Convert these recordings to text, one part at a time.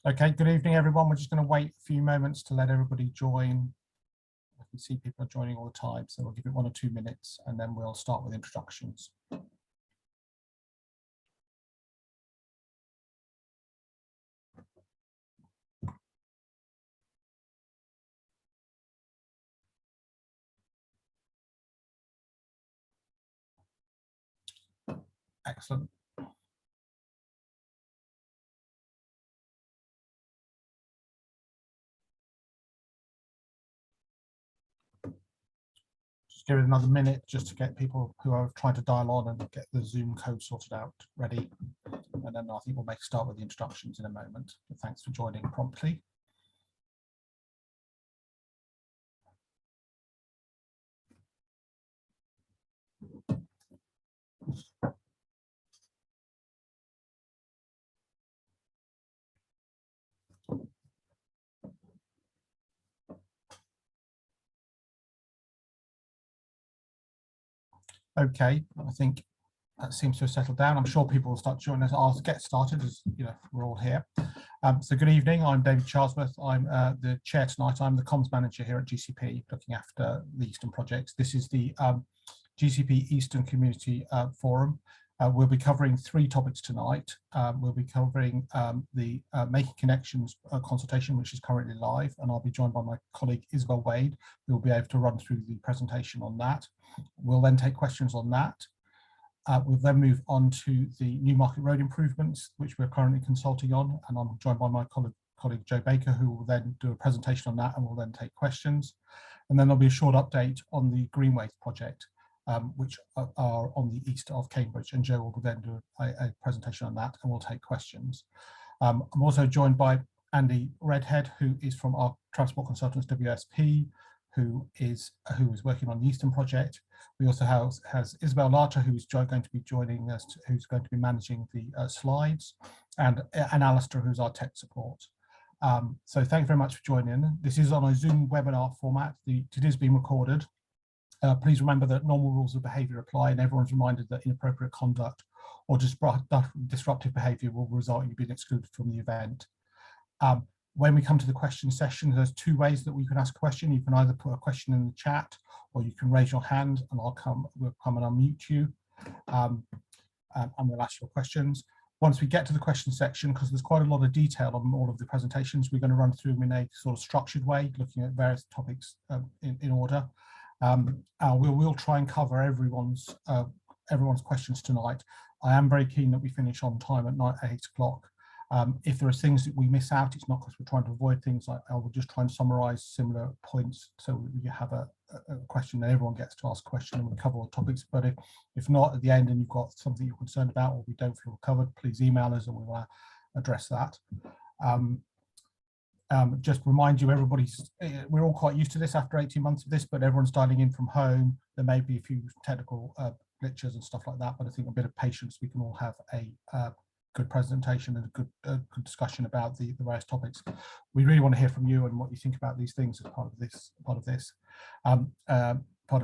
Okay, good evening, everyone. We're just going to wait a few moments to let everybody join. I can see people are joining all the time, so we'll give it 1 or 2 minutes and then we'll start with introductions. Excellent. Just give it another minute just to get people who are trying to dial on and get the Zoom code sorted out ready. And then I think we'll make a start with the introductions in a moment. But thanks for joining promptly. Okay, I think that seems to have settled down. I'm sure people will start joining us. I'll get started as you know, we're all here. So good evening, I'm David Charlesworth. I'm the chair tonight. I'm the comms manager here at GCP, looking after the Eastern projects. This is the GCP Eastern Community Forum. We'll be covering 3 topics tonight. We'll be covering the Making Connections consultation, which is currently live, and I'll be joined by my colleague Isabel Wade, who will be able to run through the presentation on that. We'll then take questions on that. We'll then move on to the Newmarket Road improvements, which we're currently consulting on, and I'm joined by my colleague Joe Baker, who will then do a presentation on that and will then take questions. And then there'll be a short update on the Greenways project, which are on the east of Cambridge, and Joe will then do a presentation on that and we'll take questions. I'm also joined by Andy Redhead, who is from our Transport Consultants WSP, who is working on the Eastern project. We also has Isabel Larcher, who's going to be joining us, who's going to be managing the slides, and Alistair, who's our tech support. So thank you very much for joining. This is on a Zoom webinar format. It is being recorded. Please remember that normal rules of behaviour apply, and everyone's reminded that inappropriate conduct or disruptive behaviour will result in you being excluded from the event. When we come to the question session, there's 2 ways that we can ask a question. You can either put a question in the chat, or you can raise your hand and we'll come and unmute you, and we'll ask your questions. Once we get to the question section, because there's quite a lot of detail on all of the presentations, we're going to run through them in a sort of structured way, looking at various topics in order. We'll try and cover everyone's questions tonight. I am very keen that we finish on time at 8 o'clock. If there are things that we miss out, it's not because we're trying to avoid things. I will just try and summarise similar points so you have a question and everyone gets to ask a question and we cover all topics. But if not, at the end and you've got something you're concerned about or we don't feel covered, please email us and we'll address that. Just remind you, we're all quite used to this after 18 months of this, but everyone's dialing in from home. There may be a few technical glitches and stuff like that, but I think a bit of patience, we can all have a good presentation and a good discussion about the various topics. We really want to hear from you and what you think about these things as part of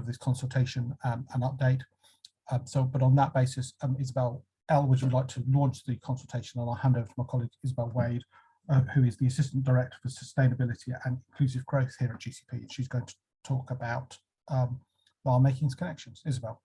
this consultation and update. But on that basis, Isabel L, would you like to launch the consultation? And I'll hand over to my colleague Isabel Wade, who is the Assistant Director for Sustainability and Inclusive Growth here at GCP. She's going to talk about our Making Connections. Isabel.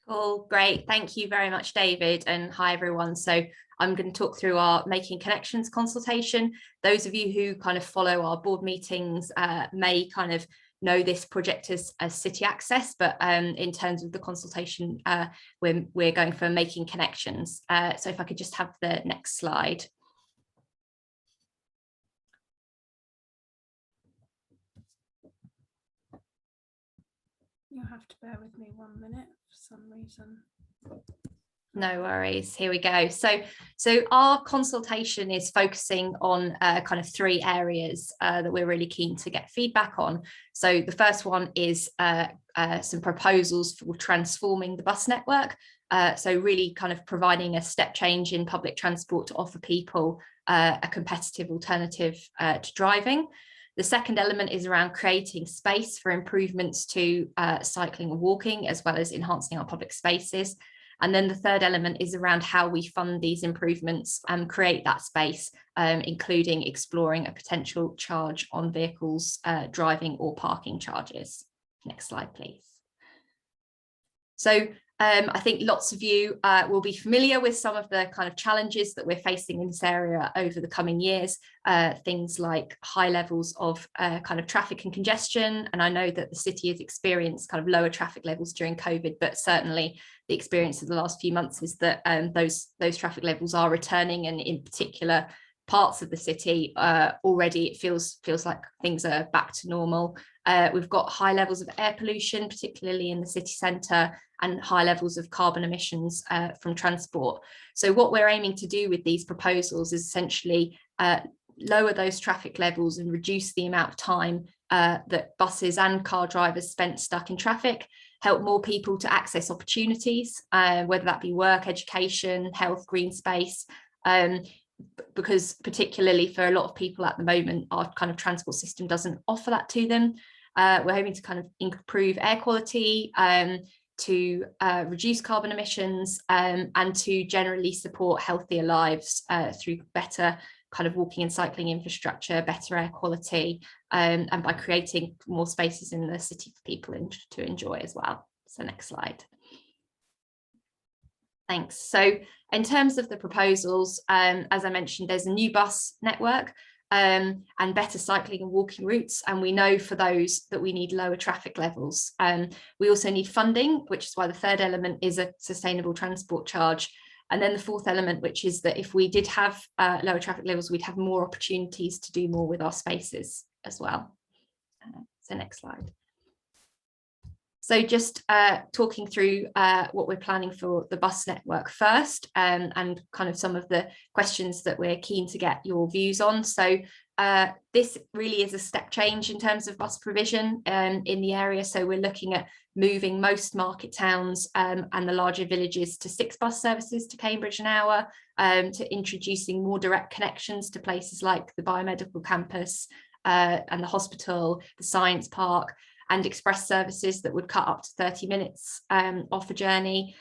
Cool, great. Thank you very much, David, and hi everyone. So I'm going to talk through our Making Connections consultation. Those of you who kind of follow our board meetings may kind of know this project as City Access, but in terms of the consultation, we're going for Making Connections. So if I could just have the next slide. You'll have to bear with me 1 minute for some reason. No worries, here we go. So our consultation is focusing on kind of 3 areas that we're really keen to get feedback on. So the first one is some proposals for transforming the bus network. So really kind of providing a step change in public transport to offer people a competitive alternative to driving. The second element is around creating space for improvements to cycling and walking, as well as enhancing our public spaces. And then the third element is around how we fund these improvements and create that space, including exploring a potential charge on vehicles driving or parking charges. Next slide, please. So I think lots of you will be familiar with some of the kind of challenges that we're facing in this area over the coming years, things like high levels of kind of traffic and congestion. And I know that the city has experienced kind of lower traffic levels during COVID, but certainly the experience of the last few months is that those traffic levels are returning, and in particular parts of the city already it feels like things are back to normal. We've got high levels of air pollution, particularly in the city centre, and high levels of carbon emissions from transport. So what we're aiming to do with these proposals is essentially lower those traffic levels and reduce the amount of time that buses and car drivers spent stuck in traffic, help more people to access opportunities, whether that be work, education, health, green space, because particularly for a lot of people at the moment, our kind of transport system doesn't offer that to them. We're hoping to kind of improve air quality, to reduce carbon emissions, and to generally support healthier lives through better kind of walking and cycling infrastructure, better air quality, and by creating more spaces in the city for people to enjoy as well. So next slide. Thanks. So in terms of the proposals, as I mentioned, there's a new bus network and better cycling and walking routes. And we know for those that we need lower traffic levels. We also need funding, which is why the third element is a sustainable transport charge. And then the fourth element, which is that if we did have lower traffic levels, we'd have more opportunities to do more with our spaces as well. So next slide. So just talking through what we're planning for the bus network first, and kind of some of the questions that we're keen to get your views on. So this really is a step change in terms of bus provision in the area. So we're looking at moving most market towns and the larger villages to 6 bus services to Cambridge an hour, to introducing more direct connections to places like the biomedical campus and the hospital, the science park, and express services that would cut up to 30 minutes off a journey.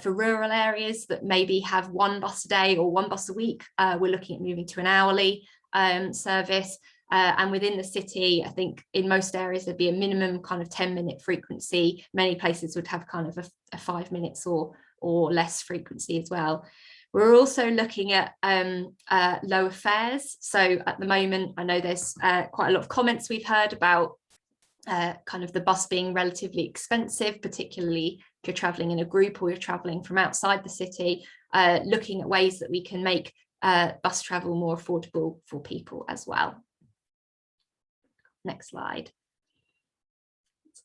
For rural areas that maybe have 1 bus a day or 1 bus a week, we're looking at moving to an hourly service. And within the city, I think in most areas there'd be a minimum kind of 10-minute frequency. Many places would have kind of a 5 minutes or less frequency as well. We're also looking at lower fares. So at the moment, I know there's quite a lot of comments we've heard about kind of the bus being relatively expensive, particularly if you're traveling in a group or you're traveling from outside the city, looking at ways that we can make bus travel more affordable for people as well. Next slide.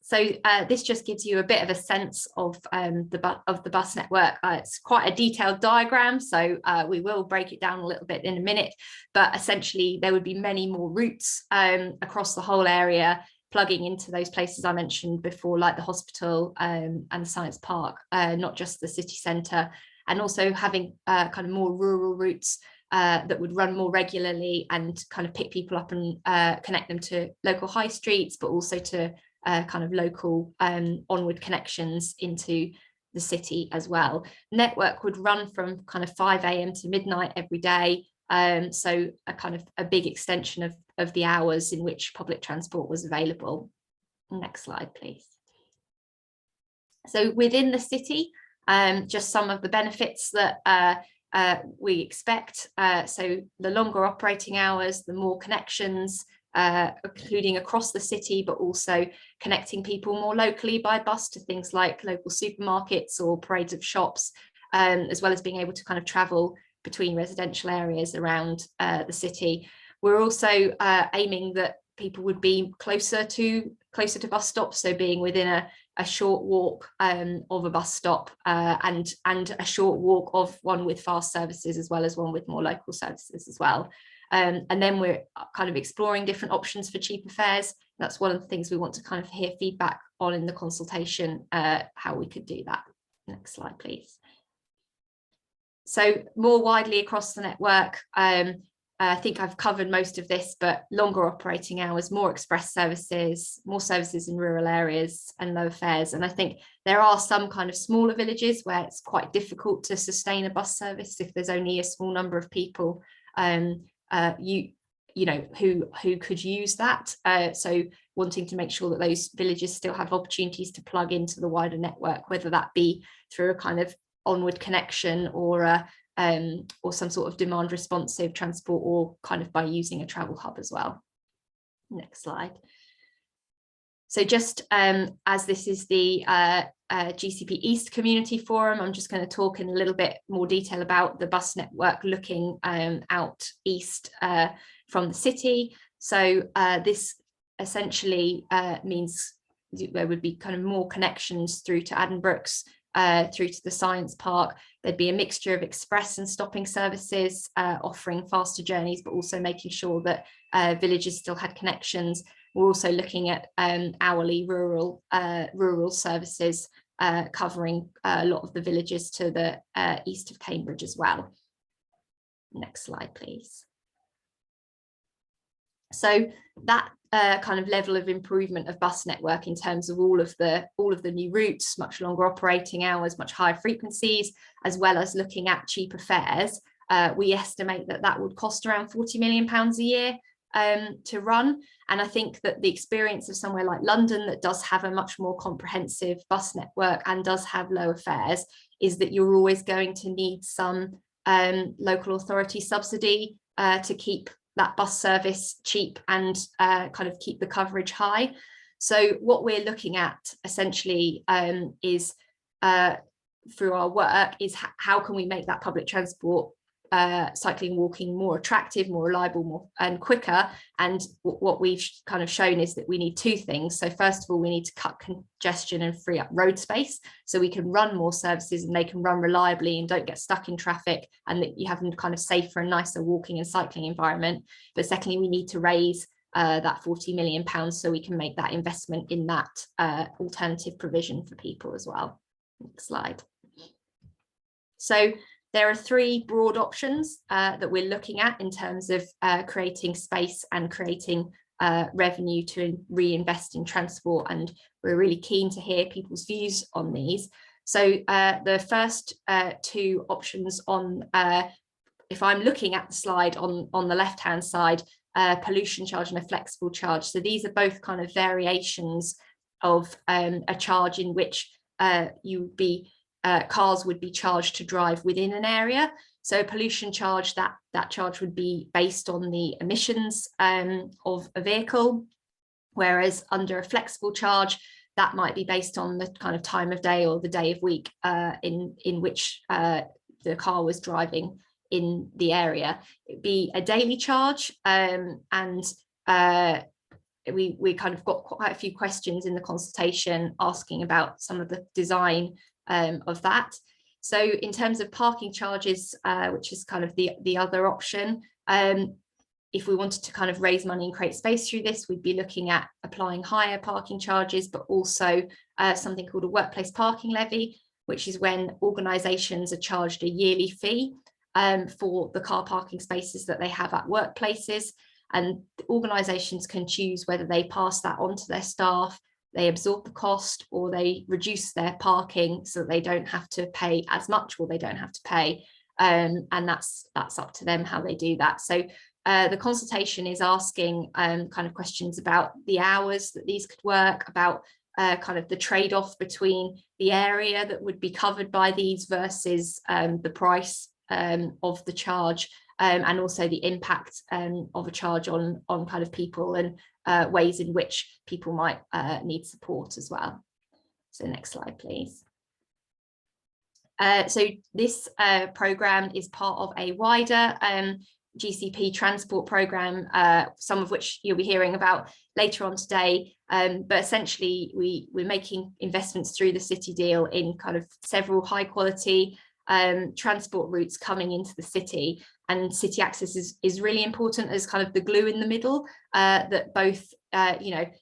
So this just gives you a bit of a sense of the bus network. It's quite a detailed diagram, so we will break it down a little bit in a minute, but essentially there would be many more routes across the whole area, plugging into those places I mentioned before, like the hospital and the science park, not just the city centre, and also having kind of more rural routes that would run more regularly and kind of pick people up and connect them to local high streets, but also to kind of local onward connections into the city as well. Network would run from kind of 5 AM to midnight every day. So a kind of a big extension of the hours in which public transport was available. Next slide, please. So within the city, just some of the benefits that we expect. So the longer operating hours, the more connections, including across the city, but also connecting people more locally by bus to things like local supermarkets or parades of shops, as well as being able to kind of travel between residential areas around the city. We're also aiming that people would be closer to bus stops, so being within a short walk of a bus stop and a short walk of one with fast services, as well as one with more local services as well. And then we're kind of exploring different options for cheaper fares. That's one of the things we want to kind of hear feedback on in the consultation, how we could do that. Next slide, please. So more widely across the network, I think I've covered most of this, but longer operating hours, more express services, more services in rural areas and lower fares. And I think there are some kind of smaller villages where it's quite difficult to sustain a bus service if there's only a small number of people you know who could use that. So wanting to make sure that those villages still have opportunities to plug into the wider network, whether that be through a kind of onward connection or some sort of demand responsive transport, or kind of by using a travel hub as well. Next slide. So just as this is the GCP East Community Forum, I'm just going to talk in a little bit more detail about the bus network looking out east from the city. So this essentially means there would be kind of more connections through to Addenbrooke's, through to the Science Park. There'd be a mixture of express and stopping services, offering faster journeys, but also making sure that villages still had connections. We're also looking at hourly rural services, covering a lot of the villages to the east of Cambridge as well. Next slide, please. So that kind of level of improvement of bus network in terms of all of the new routes, much longer operating hours, much higher frequencies, as well as looking at cheaper fares, we estimate that that would cost around £40 million a year to run. And I think that the experience of somewhere like London, that does have a much more comprehensive bus network and does have lower fares, is that you're always going to need some local authority subsidy to keep that bus service cheap and kind of keep the coverage high. So what we're looking at essentially is through our work is how can we make that public transport, cycling and walking, more attractive, more reliable, more and quicker. And what we've kind of shown is that we need two things. So first of all, we need to cut congestion and free up road space so we can run more services and they can run reliably and don't get stuck in traffic, and that you have a kind of safer and nicer walking and cycling environment. But secondly, we need to raise that £40 million so we can make that investment in that alternative provision for people as well. Next slide. So there are three broad options that we're looking at in terms of creating space and creating revenue to reinvest in transport, and we're really keen to hear people's views on these. So the first two options on, if I'm looking at the slide on the left-hand side, pollution charge and a flexible charge. So these are both kind of variations of a charge in which cars would be charged to drive within an area. So a pollution charge, that charge would be based on the emissions of a vehicle, whereas under a flexible charge, that might be based on the kind of time of day or the day of week in which the car was driving in the area. It'd be a daily charge, and we kind of got quite a few questions in the consultation asking about some of the design of that. So in terms of parking charges, which is kind of the other option, if we wanted to kind of raise money and create space through this, we'd be looking at applying higher parking charges, but also something called a workplace parking levy, which is when organisations are charged a yearly fee for the car parking spaces that they have at workplaces, and organisations can choose whether they pass that on to their staff, they absorb the cost, or they reduce their parking so that they don't have to pay as much, or they don't have to pay, and that's up to them how they do that. So the consultation is asking kind of questions about the hours that these could work, about kind of the trade-off between the area that would be covered by these versus the price of the charge, and also the impact of a charge on kind of people and ways in which people might need support as well. So next slide, please. So this programme is part of a wider GCP transport programme, some of which you'll be hearing about later on today. But essentially, we're making investments through the city deal in kind of several high quality transport routes coming into the city, and city access is really important as kind of the glue in the middle that both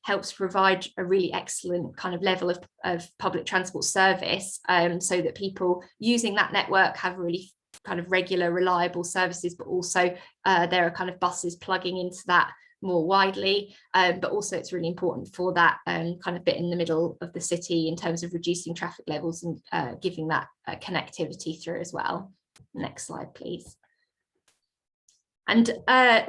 helps provide a really excellent kind of level of public transport service, so that people using that network have a really kind of regular, reliable services, but also there are kind of buses plugging into that more widely, but also it's really important for that kind of bit in the middle of the city in terms of reducing traffic levels and giving that connectivity through as well. Next slide, please. And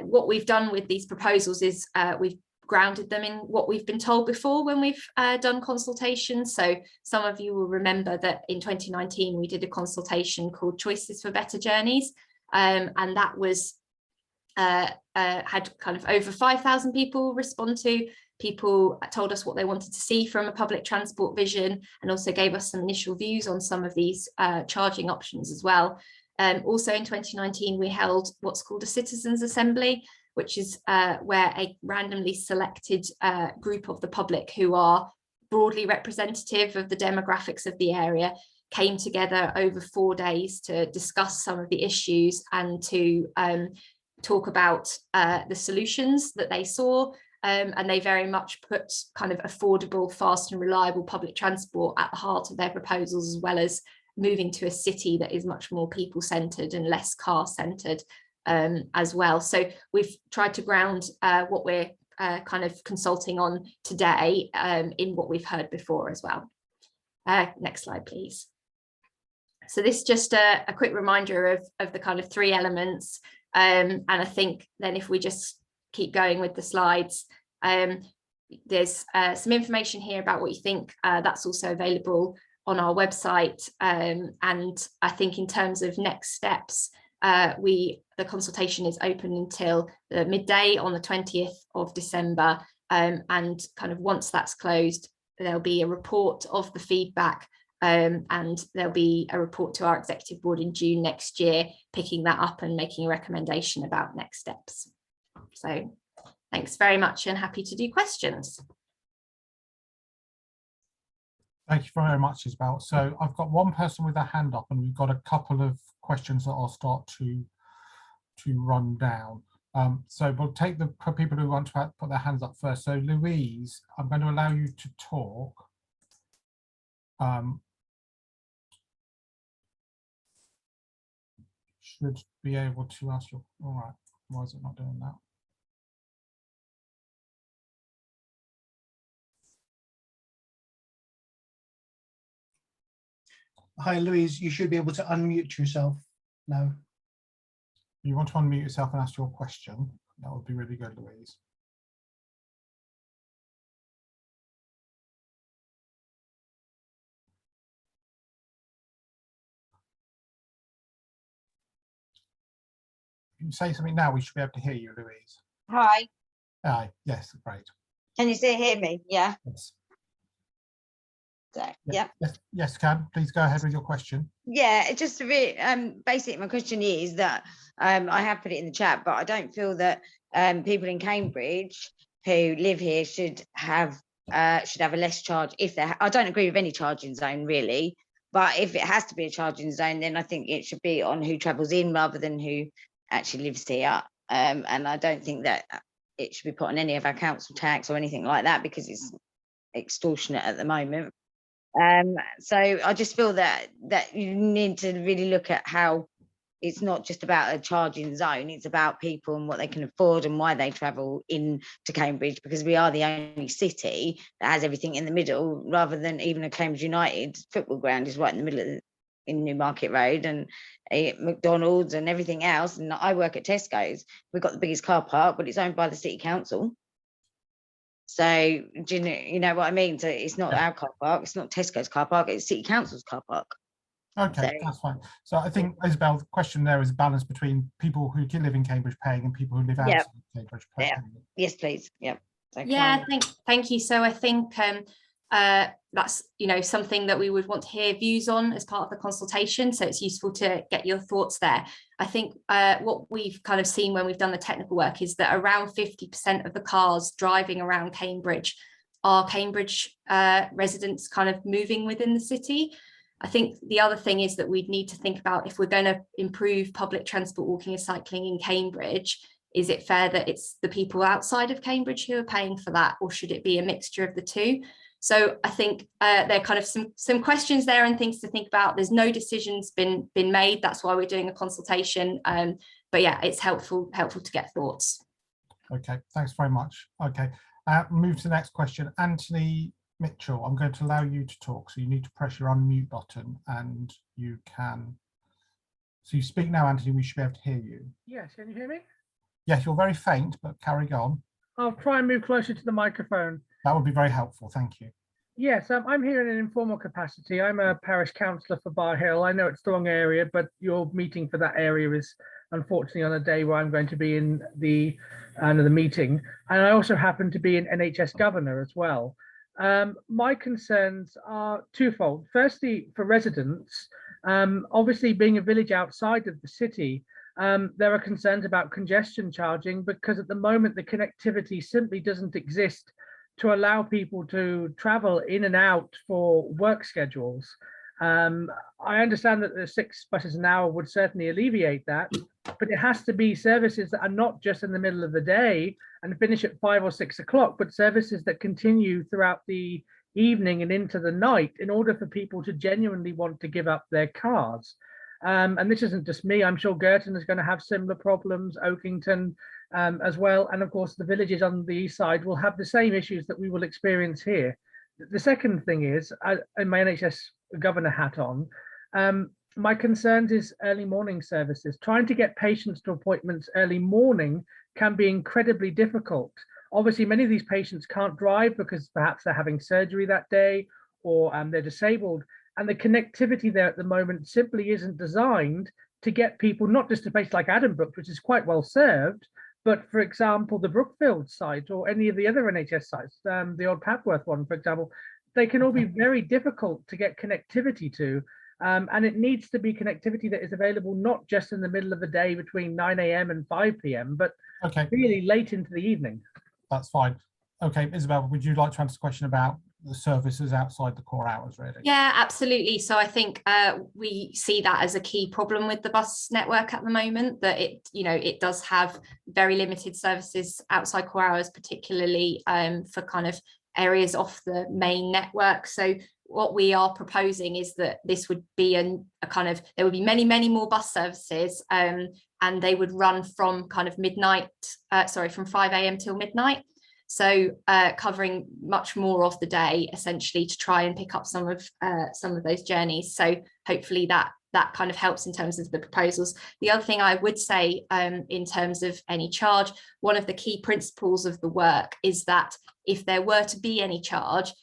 what we've done with these proposals is we've grounded them in what we've been told before when we've done consultations. So some of you will remember that in 2019 we did a consultation called Choices for Better Journeys, and that was had kind of over 5,000 people respond to. People told us what they wanted to see from a public transport vision, and also gave us some initial views on some of these charging options as well. Also in 2019 we held what's called a citizens assembly, which is where a randomly selected group of the public who are broadly representative of the demographics of the area came together over 4 days to discuss some of the issues and to talk about the solutions that they saw. And they very much put kind of affordable, fast and reliable public transport at the heart of their proposals, as well as moving to a city that is much more people-centred and less car-centred as well. So we've tried to ground what we're kind of consulting on today in what we've heard before as well. Next slide, please. So this is just a quick reminder of the kind of 3 elements. And I think then if we just keep going with the slides, there's some information here about what you think. That's also available on our website. And I think in terms of next steps, the consultation is open until the midday on the 20th of December. And kind of once that's closed, there'll be a report of the feedback, and there'll be a report to our executive board in June next year, picking that up and making a recommendation about next steps. So thanks very much and happy to do questions. Thank you very much, Isabel. So I've got one person with their hand up and we've got a couple of questions that I'll start to run down. So we'll take the people who want to put their hands up first. So Louise, I'm going to allow you to talk. Should be able to ask your, all right, why is it not doing that? Hi, Louise, you should be able to unmute yourself now. You want to unmute yourself and ask your question? That would be really good, Louise. If you say something now, we should be able to hear you, Louise. Hi. Hi, yes, great. Can you still hear me? Yeah. Yes. So, yeah. Yes, Cam, please go ahead with your question. Yeah, it just a bit basically my question is that I have put it in the chat, but I don't feel that people in Cambridge who live here should have a less charge if they I don't agree with any charging zone really, but if it has to be a charging zone, then I think it should be on who travels in rather than who actually lives here. And I don't think that it should be put on any of our council tax or anything like that because it's extortionate at the moment. So I just feel that you need to really look at how it's not just about a charging zone, it's about people and what they can afford and why they travel in to Cambridge, because we are the only city that has everything in the middle, rather than even a Cambridge United football ground is right in the middle of in Newmarket Road, and McDonald's and everything else. And I work at Tesco's. We've got the biggest car park, but it's owned by the city council. So do you know what I mean? So it's not our car park, it's not Tesco's car park, it's City Council's car park. Okay, so, that's fine. So I think, Isabel, the question there is a balance between people who live in Cambridge paying and people who live outside Cambridge paying. Yeah. Yes, please. Yeah. So yeah, thank you. So I think that's something that we would want to hear views on as part of the consultation. So it's useful to get your thoughts there. I think what we've kind of seen when we've done the technical work is that around 50% of the cars driving around Cambridge are Cambridge residents kind of moving within the city. I think the other thing is that we'd need to think about, if we're going to improve public transport, walking and cycling in Cambridge, is it fair that it's the people outside of Cambridge who are paying for that, or should it be a mixture of the two? So I think there are kind of some questions there and things to think about. There's no decisions been made. That's why we're doing a consultation. But yeah, it's helpful to get thoughts. Okay, thanks very much. Okay, move to the next question. Anthony Mitchell, I'm going to allow you to talk. So you need to press your unmute button and you can. So you speak now, Anthony, we should be able to hear you. Yes, can you hear me? Yes, you're very faint, but carry on. I'll try and move closer to the microphone. That would be very helpful. Thank you. Yes, I'm here in an informal capacity. I'm a parish councillor for Bar Hill. I know it's the wrong area, but your meeting for that area is unfortunately on a day where I'm going to be in the meeting. And I also happen to be an NHS governor as well. My concerns are twofold. Firstly, for residents, obviously being a village outside of the city, there are concerns about congestion charging because at the moment the connectivity simply doesn't exist to allow people to travel in and out for work schedules. I understand that the 6 buses an hour would certainly alleviate that, but it has to be services that are not just in the middle of the day and finish at 5 or 6 o'clock, but services that continue throughout the evening and into the night in order for people to genuinely want to give up their cars. And this isn't just me. I'm sure Girton is going to have similar problems, Oakington as well. And of course, the villages on the east side will have the same issues that we will experience here. The second thing is, in my NHS governor hat on, my concerns is early morning services. Trying to get patients to appointments early morning can be incredibly difficult. Obviously, many of these patients can't drive because perhaps they're having surgery that day or they're disabled. And the connectivity there at the moment simply isn't designed to get people not just to places like Addenbrooke, which is quite well served, but for example, the Brookfield site or any of the other NHS sites, the old Papworth one, for example, they can all be very difficult to get connectivity to. And it needs to be connectivity that is available not just in the middle of the day between 9 a.m. and 5 p.m., but really late into the evening. That's fine. Okay, Isabel, would you like to answer the question about the services outside the core hours, really? Yeah, absolutely. So I think we see that as a key problem with the bus network at the moment, that it does have very limited services outside core hours, particularly for kind of areas off the main network. So what we are proposing is that this would be there would be many more bus services, and they would run from kind of from 5 a.m. till midnight. So covering much more of the day, essentially, to try and pick up some of those journeys. So hopefully that kind of helps in terms of the proposals. The other thing I would say in terms of any charge, one of the key principles of the work is that if there were to be any charge,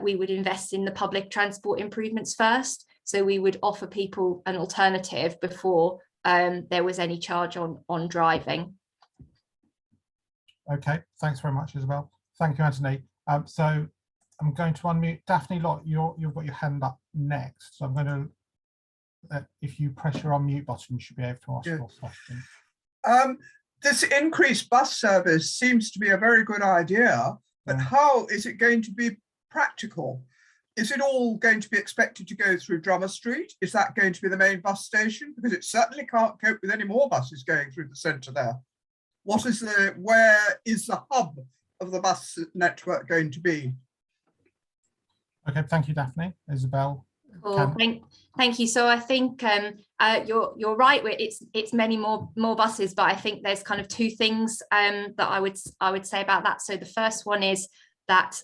we would invest in the public transport improvements first. So we would offer people an alternative before there was any charge on driving. Okay, thanks very much, Isabel. Thank you, Anthony. So I'm going to unmute Daphne Lott. You've got your hand up next. So I'm going to, if you press your unmute button, you should be able to ask your question. This increased bus service seems to be a very good idea, but how is it going to be practical? Is it all going to be expected to go through Drummer Street? Is that going to be the main bus station? Because it certainly can't cope with any more buses going through the centre there. Where is the hub of the bus network going to be? Okay, thank you, Daphne. Isabel. Cool. Thank you. So I think you're right. It's many more buses, but I think there's kind of two things that I would say about that. So the first one is that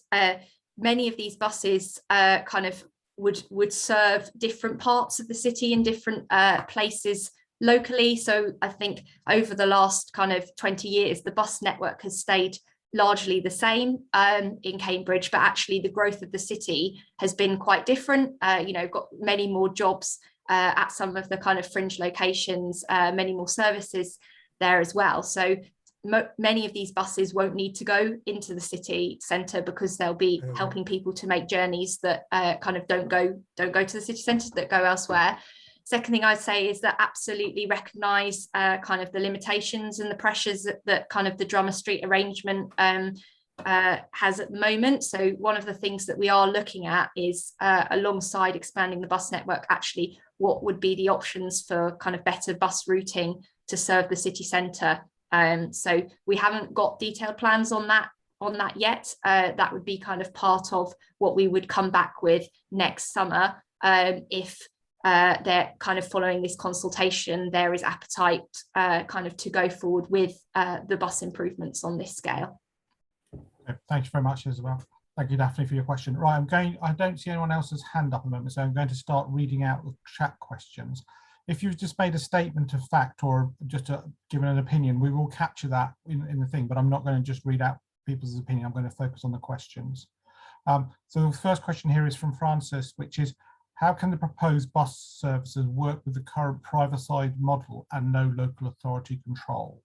many of these buses kind of would serve different parts of the city in different places locally. So I think over the last kind of 20 years, the bus network has stayed largely the same in Cambridge, but actually the growth of the city has been quite different. Got many more jobs at some of the kind of fringe locations, many more services there as well. So many of these buses won't need to go into the city centre because they'll be helping people to make journeys that kind of don't go to the city centre, that go elsewhere. Second thing I'd say is that absolutely recognise kind of the limitations and the pressures that kind of the Drummer Street arrangement has at the moment. So one of the things that we are looking at is alongside expanding the bus network, actually what would be the options for kind of better bus routing to serve the city centre. So we haven't got detailed plans on on that yet. That would be kind of part of what we would come back with next summer if they're kind of following this consultation, there is appetite kind of to go forward with the bus improvements on this scale. Okay, thank you very much, Isabel. Thank you, Daphne, for your question. Right, I don't see anyone else's hand up at the moment, so I'm going to start reading out the chat questions. If you've just made a statement of fact or just given an opinion, we will capture that in the thing, but I'm not going to just read out people's opinion. I'm going to focus on the questions. So the first question here is from Francis, which is, how can the proposed bus services work with the current privatised model and no local authority control?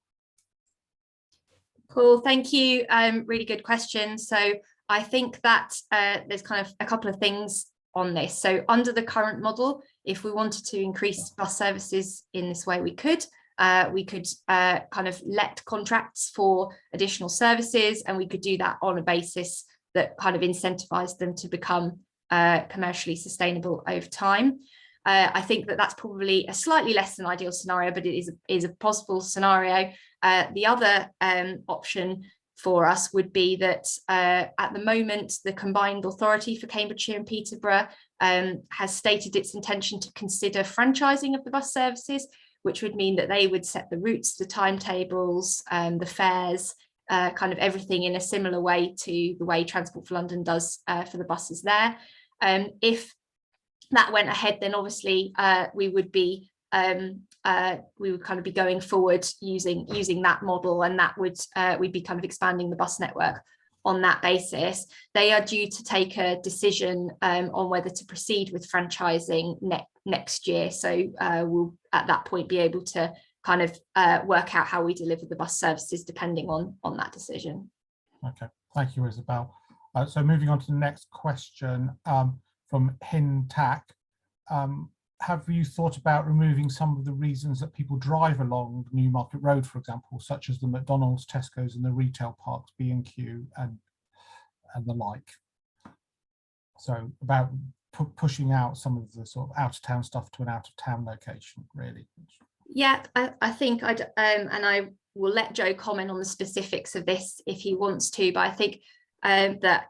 Cool, thank you. Really good question. So I think that there's kind of a couple of things on this. So under the current model, if we wanted to increase bus services in this way, we could kind of let contracts for additional services, and we could do that on a basis that kind of incentivized them to become commercially sustainable over time. I think that that's probably a slightly less than ideal scenario, but it is a possible scenario. The other option for us would be that at the moment, the combined authority for Cambridgeshire and Peterborough has stated its intention to consider franchising of the bus services, which would mean that they would set the routes, the timetables, the fares, kind of everything in a similar way to the way Transport for London does for the buses there. If that went ahead, then obviously we would kind of be going forward using that model, and that would we'd be kind of expanding the bus network on that basis. They are due to take a decision on whether to proceed with franchising next year. So we'll at that point be able to kind of work out how we deliver the bus services depending on that decision. Okay, thank you, Isabel. So moving on to the next question from Hin Tak. Have you thought about removing some of the reasons that people drive along Newmarket Road, for example, such as the McDonald's, Tesco's and the retail parks, B&Q and the like? So about pushing out some of the sort of out-of-town stuff to an out-of-town location, really. Yeah, I think and I will let Joe comment on the specifics of this if he wants to, but I think that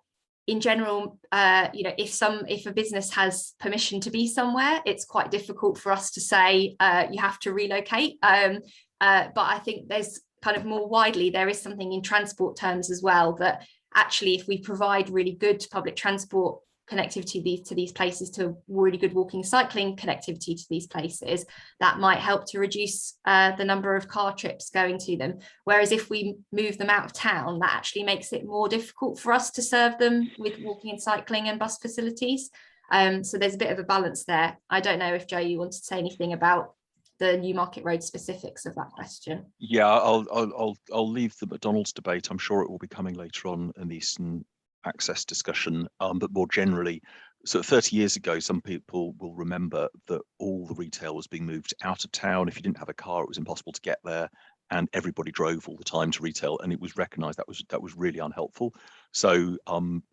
in general, if a business has permission to be somewhere, it's quite difficult for us to say you have to relocate. But I think there's kind of more widely, there is something in transport terms as well, that actually if we provide really good public transport connectivity to these places, to really good walking cycling connectivity to these places, that might help to reduce the number of car trips going to them. Whereas if we move them out of town, that actually makes it more difficult for us to serve them with walking and cycling and bus facilities. So there's a bit of a balance there. I don't know if Joe, you wanted to say anything about the Newmarket Road specifics of that question. Yeah, I'll leave the McDonald's debate. I'm sure it will be coming later on in the Eastern access discussion, but more generally, so 30 years ago, some people will remember that all the retail was being moved out of town. If you didn't have a car, it was impossible to get there, and everybody drove all the time to retail, and it was recognized that was really unhelpful. So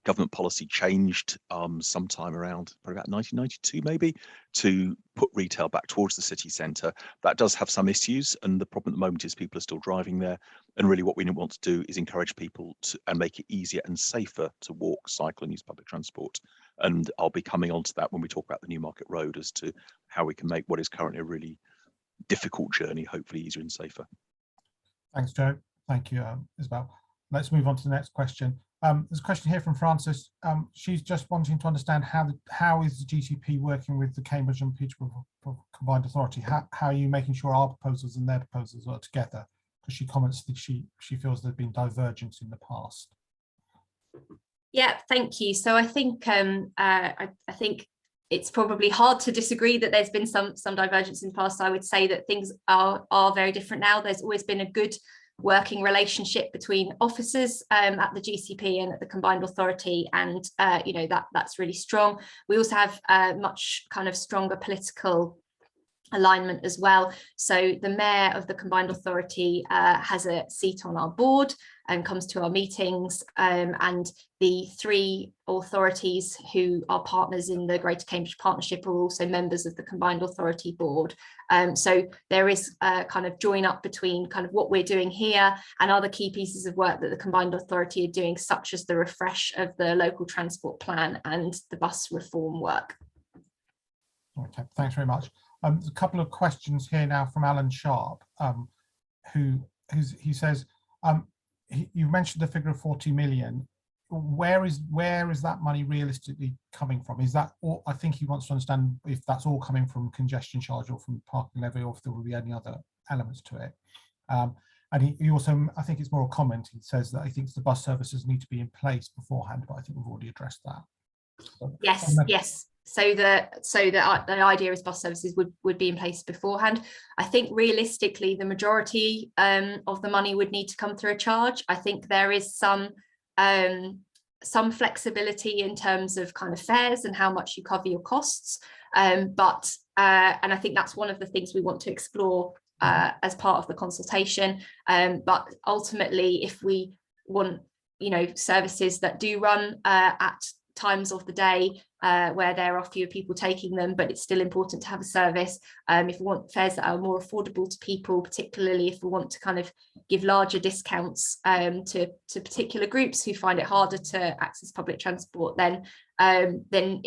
government policy changed sometime around probably about 1992 maybe, to put retail back towards the city centre. That does have some issues, and the problem at the moment is people are still driving there, and really what we want to do is encourage people to and make it easier and safer to walk, cycle and use public transport. And I'll be coming on to that when we talk about the Newmarket Road as to how we can make what is currently a really difficult journey hopefully easier and safer. Thanks, Joe. Thank you, Isabel. Let's move on to the next question. There's a question here from Frances. She's just wanting to understand how is the GCP working with the Cambridge and Peterborough Combined Authority? How are you making sure our proposals and their proposals are together? Because she comments that she feels there's been divergence in the past. Yeah, thank you. So I think I think it's probably hard to disagree that there's been some divergence in the past. I would say that things are very different now. There's always been a good working relationship between officers at the GCP and at the Combined Authority, and that's really strong. We also have much kind of stronger political alignment as well. So the mayor of the combined authority has a seat on our board and comes to our meetings, and the 3 authorities who are partners in the Greater Cambridge Partnership are also members of the combined authority board. So there is a kind of join up between kind of what we're doing here and other key pieces of work that the combined authority are doing, such as the refresh of the local transport plan and the bus reform work. Okay, thanks very much. There's a couple of questions here now from Alan Sharp, he says, you mentioned the figure of 40 million. Where is that money realistically coming from? Is that all? I think he wants to understand if that's all coming from congestion charge or from parking levy, or if there will be any other elements to it. And he also, I think it's more a comment, he says that he thinks the bus services need to be in place beforehand, but I think we've already addressed that. So, Yes. So the idea is bus services would be in place beforehand. I think realistically the majority of the money would need to come through a charge. I think there is some flexibility in terms of kind of fares and how much you cover your costs, but and I think that's one of the things we want to explore as part of the consultation. But ultimately, if we want, services that do run at times of the day where there are fewer people taking them, but it's still important to have a service. If we want fares that are more affordable to people, particularly if we want to kind of give larger discounts to particular groups who find it harder to access public transport, then we are going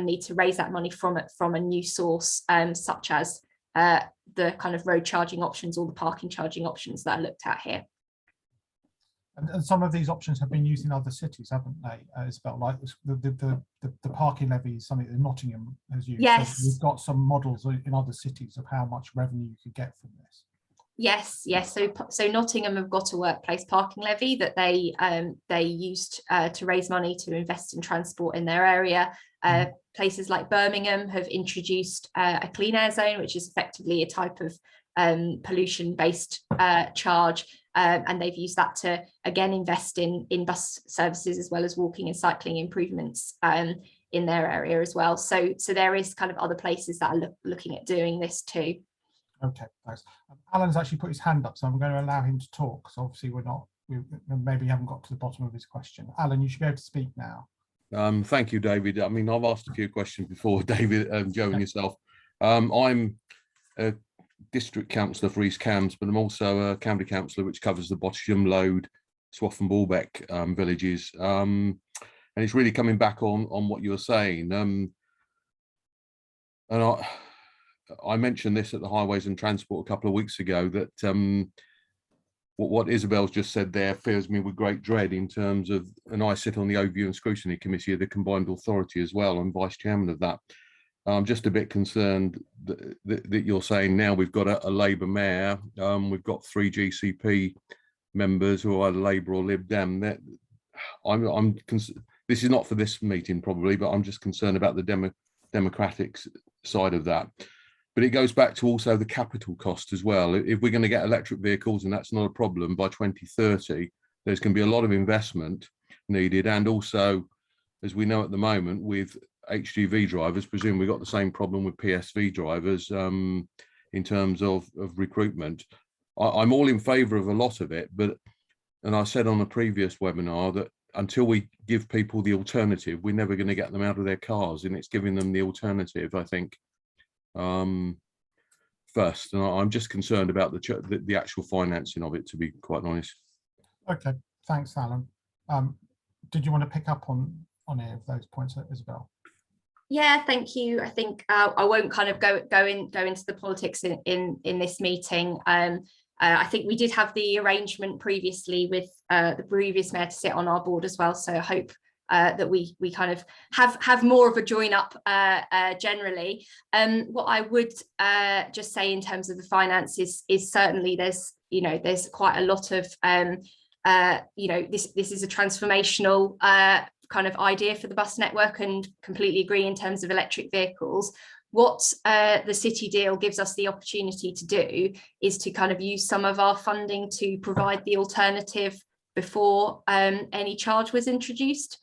to need to raise that money from a new source, such as the kind of road charging options or the parking charging options that are looked at here. And some of these options have been used in other cities, haven't they, Isabel? Like the parking levy is something that Nottingham has used. Yes. So we've got some models in other cities of how much revenue you could get from this. Yes. So Nottingham have got a workplace parking levy that they used to raise money to invest in transport in their area. Places like Birmingham have introduced a clean air zone, which is effectively a type of pollution-based charge. And they've used that to again invest in bus services as well as walking and cycling improvements in their area as well. So there is kind of other places that are looking at doing this too. Okay, thanks. Alan's actually put his hand up, so I'm going to allow him to talk. So obviously we maybe haven't got to the bottom of his question. Alan, you should be able to speak now. Thank you, David. I mean, I've asked a few questions before, David, Joe, and yourself. I'm a district councillor for East Cambs, but I'm also a county councillor which covers the Bottisham, Lode, Swaff and Bulbeck villages, and it's really coming back on what you were saying. And I mentioned this at the Highways and Transport a couple of weeks ago, that what Isabel's just said there fills me with great dread in terms of, and I sit on the Overview and Scrutiny Committee of the Combined Authority as well. I'm vice chairman of that. I'm just a bit concerned that you're saying now we've got a Labour mayor, we've got 3 GCP members who are either Labour or Lib Dem. This is not for this meeting probably, but I'm just concerned about the democratic side of that. But it goes back to also the capital cost as well. If we're going to get electric vehicles, and that's not a problem, by 2030, there's going to be a lot of investment needed. And also, as we know at the moment, with HGV drivers, presume we've got the same problem with PSV drivers in terms of recruitment. I'm all in favour of a lot of it, and I said on a previous webinar that until we give people the alternative, we're never going to get them out of their cars, and it's giving them the alternative, I think, first. And I'm just concerned about the actual financing of it, to be quite honest. Okay, thanks, Alan. Did you want to pick up on any of those points, Isabel? Yeah, thank you. I think I won't kind of go into the politics in this meeting. I think we did have the arrangement previously with the previous mayor to sit on our board as well. So I hope that we kind of have more of a join up generally. What I would just say in terms of the finances is certainly there's quite a lot of this is a transformational kind of idea for the bus network, and completely agree in terms of electric vehicles. What the city deal gives us the opportunity to do is to kind of use some of our funding to provide the alternative before any charge was introduced.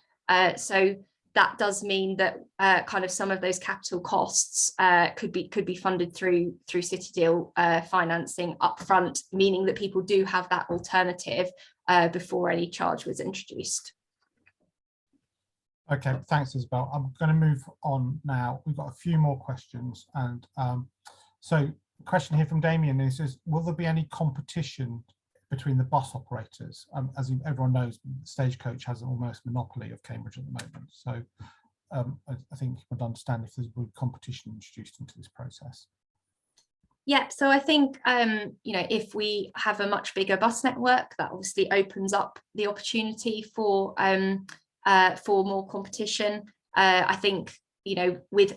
So that does mean that kind of some of those capital costs could be funded through City Deal financing upfront, meaning that people do have that alternative before any charge was introduced. Okay, thanks, Isabel. I'm going to move on now. We've got a few more questions, and so the question here from Damien is will there be any competition between the bus operators? As everyone knows, Stagecoach has an almost monopoly of Cambridge at the moment. So I think you would understand if there's competition introduced into this process. Yeah, so I think, if we have a much bigger bus network, that obviously opens up the opportunity for more competition. I think, with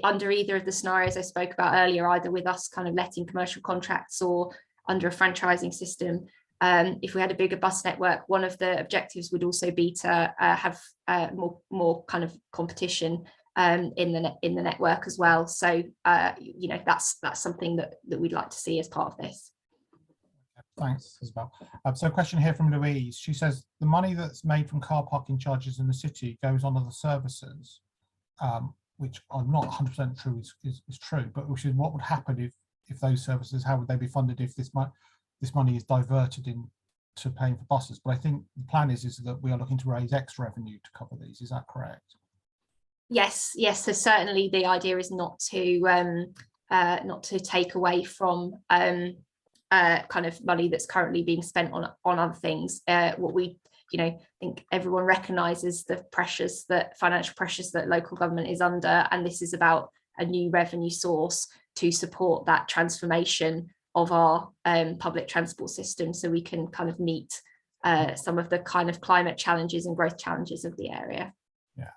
under either of the scenarios I spoke about earlier, either with us kind of letting commercial contracts or under a franchising system, if we had a bigger bus network, one of the objectives would also be to have more kind of competition in the network as well. So that's something that we'd like to see as part of this. Thanks, Isabel. So a question here from Louise. She says the money that's made from car parking charges in the city goes on other services, which are not 100% true is true, but which is what would happen if those services, how would they be funded if this money is diverted into paying for buses? But I think the plan is that we are looking to raise extra revenue to cover these. Is that correct? Yes. So certainly the idea is not to take away from kind of money that's currently being spent on other things. What we think everyone recognises the financial pressures that local government is under, and this is about a new revenue source to support that transformation of our public transport system, so we can kind of meet some of the kind of climate challenges and growth challenges of the area. Yeah.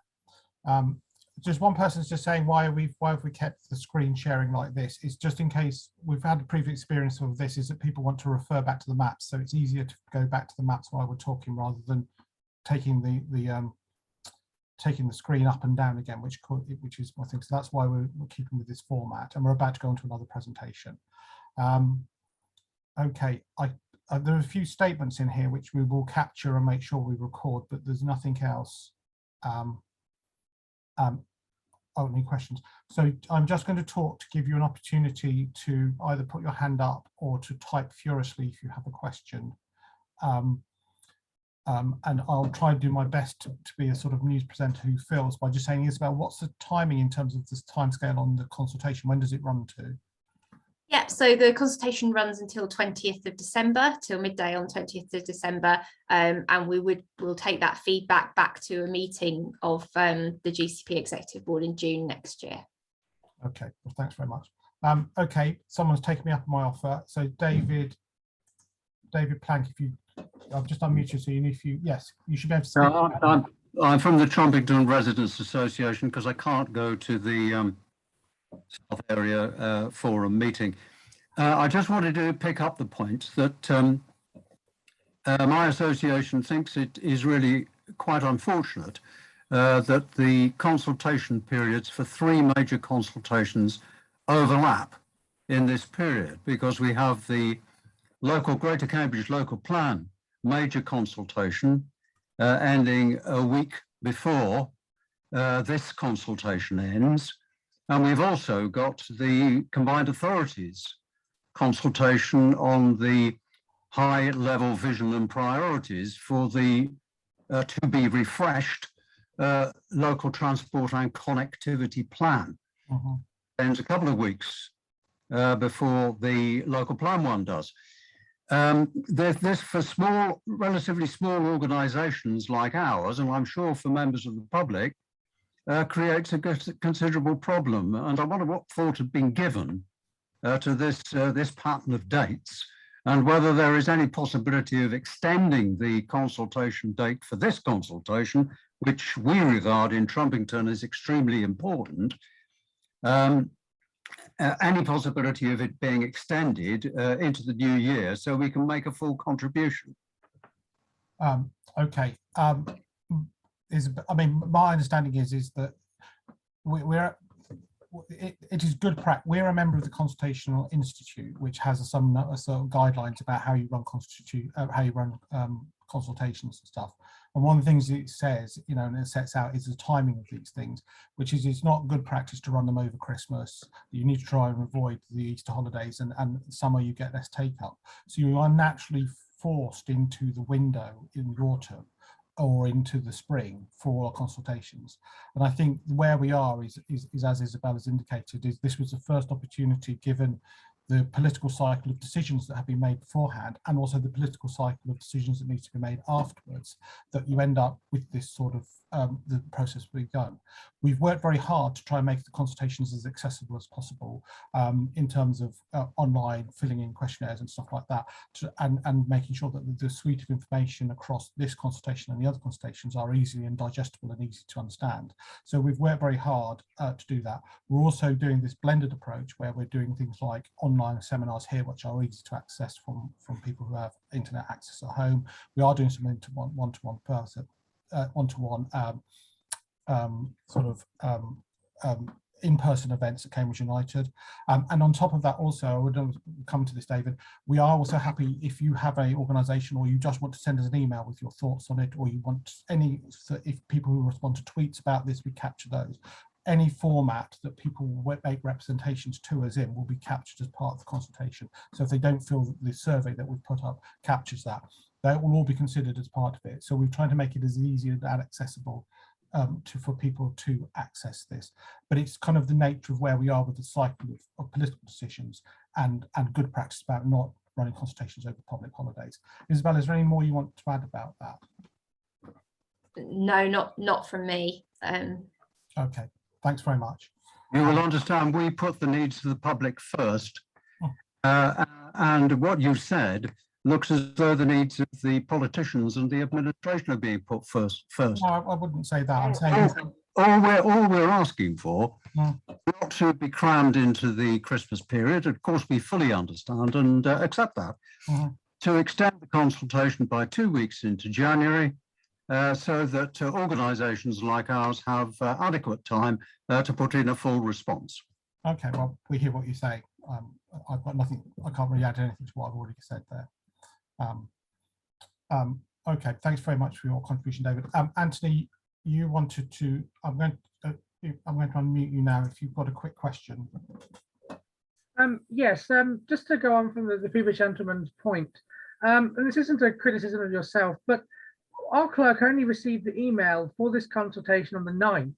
Just one person's just saying why have we kept the screen sharing like this? It's just in case we've had a previous experience of this, is that people want to refer back to the maps, so it's easier to go back to the maps while we're talking rather than taking the screen up and down again, which is I think so. That's why we're keeping with this format, and we're about to go into another presentation. Okay, there are a few statements in here which we will capture and make sure we record, but there's nothing else. Any questions? So I'm just going to give you an opportunity to either put your hand up or to type furiously if you have a question. And I'll try and do my best to be a sort of news presenter who fills by just saying, Isabel, what's the timing in terms of this timescale on the consultation? When does it run to? Yeah, so the consultation runs until 20th of December, till midday on 20th of December, and we'll take that feedback back to a meeting of the GCP Executive Board in June next year. Okay, well, thanks very much. Okay, someone's taken me up on my offer. So David Plank, I've just unmuted, so you should be able to speak. I'm from the Trumpington Residents Association, because I can't go to the South Area Forum meeting. I just wanted to pick up the point that my association thinks it is really quite unfortunate that the consultation periods for 3 major consultations overlap in this period, because we have the Greater Cambridge Local Plan major consultation ending a week before this consultation ends. And we've also got the Combined Authorities consultation on the high-level vision and priorities for the to be refreshed local transport and connectivity plan. And a couple of weeks before the local plan one does. This for relatively small organisations like ours, and I'm sure for members of the public, creates a considerable problem, and I wonder what thought had been given to this pattern of dates, and whether there is any possibility of extending the consultation date for this consultation, which we regard in Trumpington as extremely important. Any possibility of it being extended into the new year so we can make a full contribution. Okay. My understanding is that it is good practice. We're a member of the Consultational Institute, which has some sort of guidelines about how you run consultations and stuff. And one of the things it says, you know, and it sets out is the timing of these things, which is it's not good practice to run them over Christmas. You need to try and avoid the Easter holidays, and summer you get less take up. So you are naturally forced into the window in the autumn or into the spring for our consultations. And I think where we are is as Isabel has indicated, is this was the first opportunity, given the political cycle of decisions that have been made beforehand, and also the political cycle of decisions that need to be made afterwards, that you end up with this sort of the process we've done. We've worked very hard to try and make the consultations as accessible as possible, in terms of online filling in questionnaires and stuff like that, and making sure that the suite of information across this consultation and the other consultations are easy and digestible and easy to understand. So we've worked very hard to do that. We're also doing this blended approach where we're doing things like online seminars here, which are easy to access from people who have internet access at home. We are doing some one-to-one person, in-person events at Cambridge United, and on top of that, also, I would come to this, David, we are also happy if you have an organisation or you just want to send us an email with your thoughts on it, or you want any, if people who respond to tweets about this, we capture those. Any format that people make representations to us in will be captured as part of the consultation. So if they don't feel that the survey that we've put up captures that, that will all be considered as part of it. So we're trying to make it as easy and accessible for people to access this. But it's kind of the nature of where we are with the cycle of political decisions and good practice about not running consultations over public holidays. Isabel, is there any more you want to add about that? No, not from me. Okay, thanks very much. You will understand we put the needs of the public first, and what you said looks as though the needs of the politicians and the administration are being put first. No, I wouldn't say that. I'm saying all we're asking for, not to be crammed into the Christmas period. Of course, we fully understand and accept that. To extend the consultation by 2 weeks into January, so that organisations like ours have adequate time to put in a full response. Okay, well, we hear what you say. I've got nothing, I can't really add anything to what I've already said there. Okay, thanks very much for your contribution, David. Anthony, you wanted to, I'm going to unmute you now if you've got a quick question. Yes, just to go on from the previous gentleman's point, and this isn't a criticism of yourself, but our clerk only received the email for this consultation on the 9th.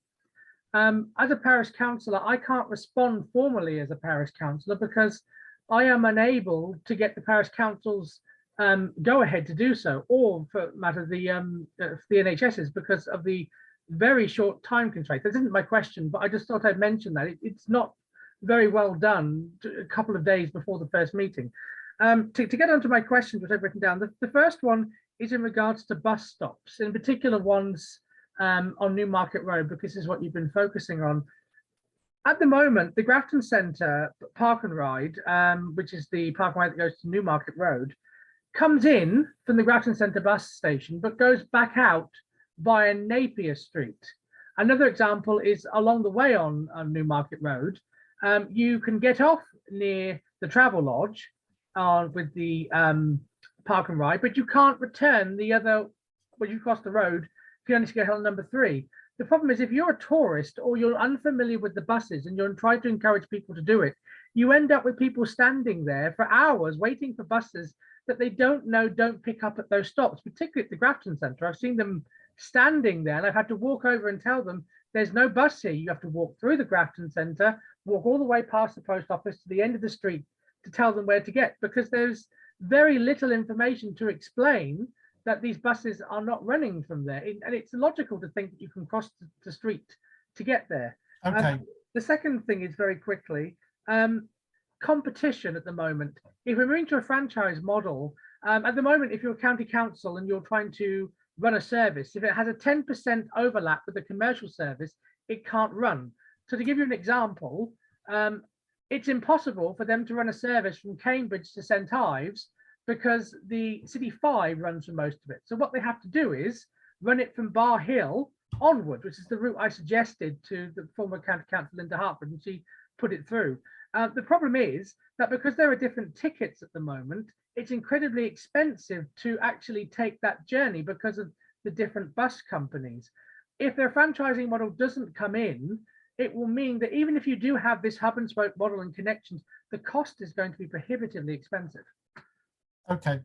As a parish councillor, I can't respond formally as a parish councillor because I am unable to get the parish council's go ahead to do so, or for matter the NHS's, because of the very short time constraint. This isn't my question, but I just thought I'd mention that it's not very well done a couple of days before the first meeting. To get onto my questions, which I've written down, the first one is in regards to bus stops, in particular ones on Newmarket Road, because this is what you've been focusing on. At the moment, the Grafton Centre Park and Ride, which is the park and ride that goes to Newmarket Road, comes in from the Grafton Centre bus station, but goes back out via Napier Street. Another example is along the way on Newmarket Road. You can get off near the Travel Lodge with the park and ride, but you can't return the other, when you cross the road, you only get on number 3. The problem is if you're a tourist or you're unfamiliar with the buses and you're trying to encourage people to do it, you end up with people standing there for hours waiting for buses that they don't know don't pick up at those stops, particularly at the Grafton Centre. I've seen them standing there and I've had to walk over and tell them there's no bus here. You have to walk through the Grafton Centre, walk all the way past the post office to the end of the street to tell them where to get, because there's very little information to explain that these buses are not running from there. And it's illogical to think that you can cross the street to get there. Okay. The second thing is very quickly, competition at the moment. If we're moving to a franchise model, at the moment, if you're a county council and you're trying to run a service, if it has a 10% overlap with the commercial service, it can't run. So to give you an example, it's impossible for them to run a service from Cambridge to St Ives because the City 5 runs for most of it. So what they have to do is run it from Bar Hill onward, which is the route I suggested to the former county council Linda Hartford, and she put it through. The problem is that because there are different tickets at the moment, it's incredibly expensive to actually take that journey because of the different bus companies. If their franchising model doesn't come in, it will mean that even if you do have this hub and spoke model and connections, the cost is going to be prohibitively expensive. Okay.